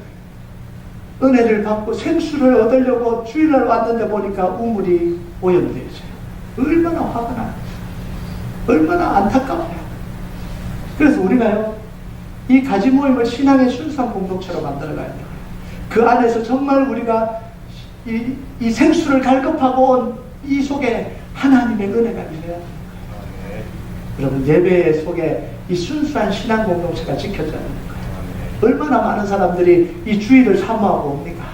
은혜를 받고 생수를 얻으려고 주일날 왔는데 보니까 우물이 오염되어 있어요. 얼마나 화가 나요. 얼마나 안타까워요. 그래서 우리가요, 이 가지 모임을 신앙의 순수한 공동체로 만들어가야 돼요. 그 안에서 정말 우리가 이 생수를 갈급하고 온 이 속에 하나님의 은혜가 있어야 돼요. 여러분, 예배 속에 이 순수한 신앙 공동체가 지켜져야 되는 거예요. 얼마나 많은 사람들이 이 주일을 사모하고 옵니까?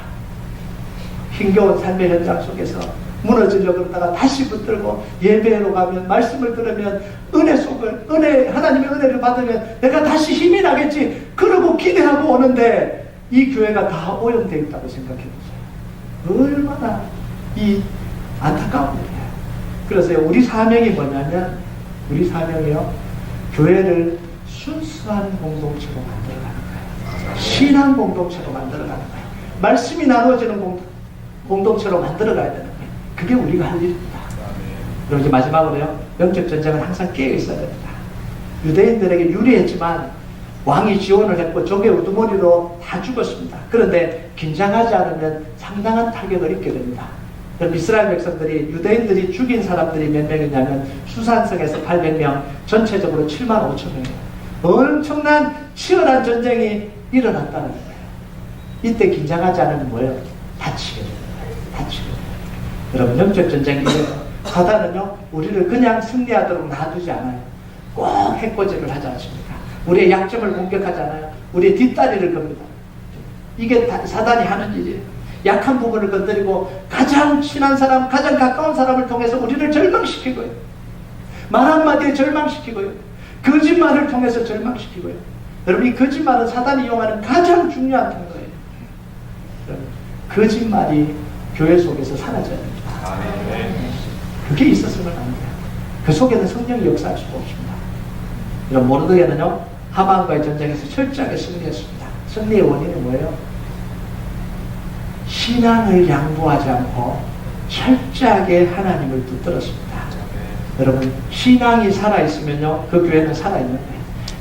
힘겨운 삶의 현장 속에서 무너지려고 그러다가 다시 붙들고 예배로 가면, 말씀을 들으면, 은혜 속을, 하나님의 은혜를 받으면 내가 다시 힘이 나겠지. 그러고 기대하고 오는데 이 교회가 다 오염되어 있다고 생각해 보세요. 얼마나 이 안타까운 일이에요. 그래서 우리 사명이 뭐냐면, 우리 사명이요, 교회를 순수한 공동체로 만들어가는 거예요. 신앙 공동체로 만들어가는 거예요. 말씀이 나눠지는 공동체로 만들어가야 되는 거예요. 그게 우리가 할 일입니다. 그리고 이제 마지막으로요, 영적 전쟁은 항상 깨어 있어야 됩니다. 유대인들에게 유리했지만 왕이 지원을 했고 적의 우두머리로 다 죽었습니다. 그런데 긴장하지 않으면 상당한 타격을 입게 됩니다. 이스라엘 백성들이, 유대인들이 죽인 사람들이 몇 명이냐면 수산성에서 800명, 전체적으로 7만 5천 명이에요. 엄청난 치열한 전쟁이 일어났다는 거예요. 이때 긴장하지 않으면 뭐예요? 다치게 됩니다. 다치게 됩니다. 여러분, 영적 전쟁이에요. 사단은요, 우리를 그냥 승리하도록 놔두지 않아요. 꼭 해코지를 하지 않습니까? 우리의 약점을 공격하잖아요. 우리의 뒷다리를 겁니다. 이게 사단이 하는 일이에요. 약한 부분을 건드리고 가장 친한 사람, 가장 가까운 사람을 통해서 우리를 절망시키고요. 말 한마디에 절망시키고요. 거짓말을 통해서 절망시키고요. 여러분, 이 거짓말은 사단이 이용하는 가장 중요한 통로예요. 거짓말이 교회 속에서 사라져야 됩니다. 그게 있었으면 안 돼요. 그 속에는 성령이 역사할 수가 없습니다. 이런 모르드게는요, 하만과의 전쟁에서 철저하게 승리했습니다. 승리의 원인은 뭐예요? 신앙을 양보하지 않고 철저하게 하나님을 붙들었습니다. 여러분, 신앙이 살아있으면요, 그 교회는 살아있는 거예요.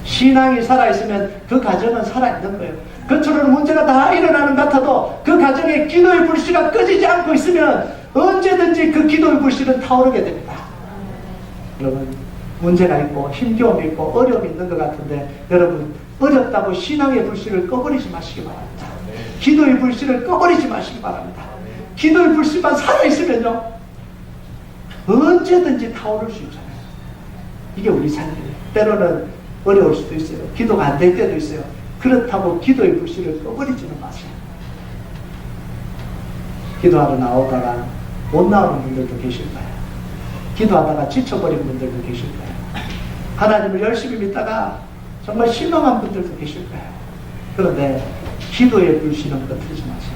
신앙이 살아있으면 그 가정은 살아있는 거예요. 그처럼 문제가 다 일어나는 것 같아도 그 가정에 기도의 불씨가 꺼지지 않고 있으면 언제든지 그 기도의 불씨는 타오르게 됩니다. 여러분, 문제가 있고 힘겨움이 있고 어려움이 있는 것 같은데, 여러분, 어렵다고 신앙의 불씨를 꺼버리지 마시기 바랍니다. 기도의 불씨를 꺼버리지 마시기 바랍니다. 기도의 불씨만 살아있으면요, 언제든지 타오를 수 있잖아요. 이게 우리 삶이에요. 때로는 어려울 수도 있어요. 기도가 안 될 때도 있어요. 그렇다고 기도의 불씨를 꺼버리지는 마세요. 기도하러 나오다가 못 나오는 분들도 계실 거예요. 기도하다가 지쳐버린 분들도 계실 거예요. 하나님을 열심히 믿다가 정말 실망한 분들도 계실 거예요. 그런데 기도의 불씨는 꺼뜨리지 마세요.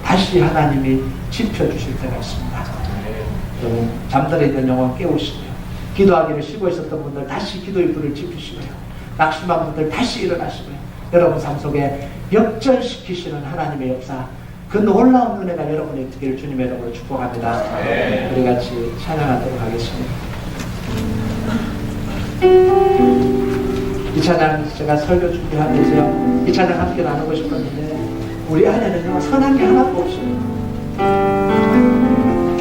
다시 하나님이 지펴주실 때가 있습니다. 여러분, 잠들어 있는 영혼 깨우시고요. 기도하기를 쉬고 있었던 분들 다시 기도의 불을 지피시고요. 낙심한 분들 다시 일어나시고요. 여러분 삶 속에 역전시키시는 하나님의 역사, 그 놀라운 은혜가 여러분의 있기를 주님의 이름으로 축복합니다. 우리 같이 찬양하도록 하겠습니다. 이 찬양 제가 설교 준비하면서요, 이 찬양 함께 나누고 싶었는데 우리 안에는요, 선한 게 하나도 없어요.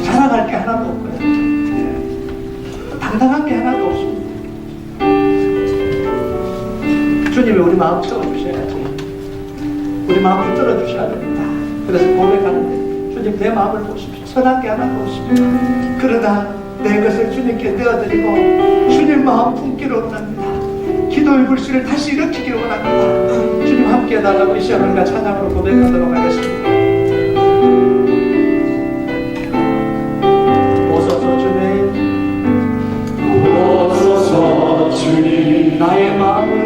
자랑할 게 하나도 없고요. 당당한 게 하나도 없습니다. 주님이 우리 마음 채워주셔야지. 우리 마음을 뚫어주셔야 됩니다. 그래서 고백하는데, 주님 내 마음을 보십시오. 선한 게 하나도 없습니다. 그러나 내 것을 주님께 내어드리고 주님 마음 품기를 원합니다. 기도의 불씨를 다시 일으키기를 원합니다. 주님 함께 해달라고 이 시간 우리가 찬양으로 고백하도록 하겠습니다. 오소서 주님, 오소서 주님, 나의 마음을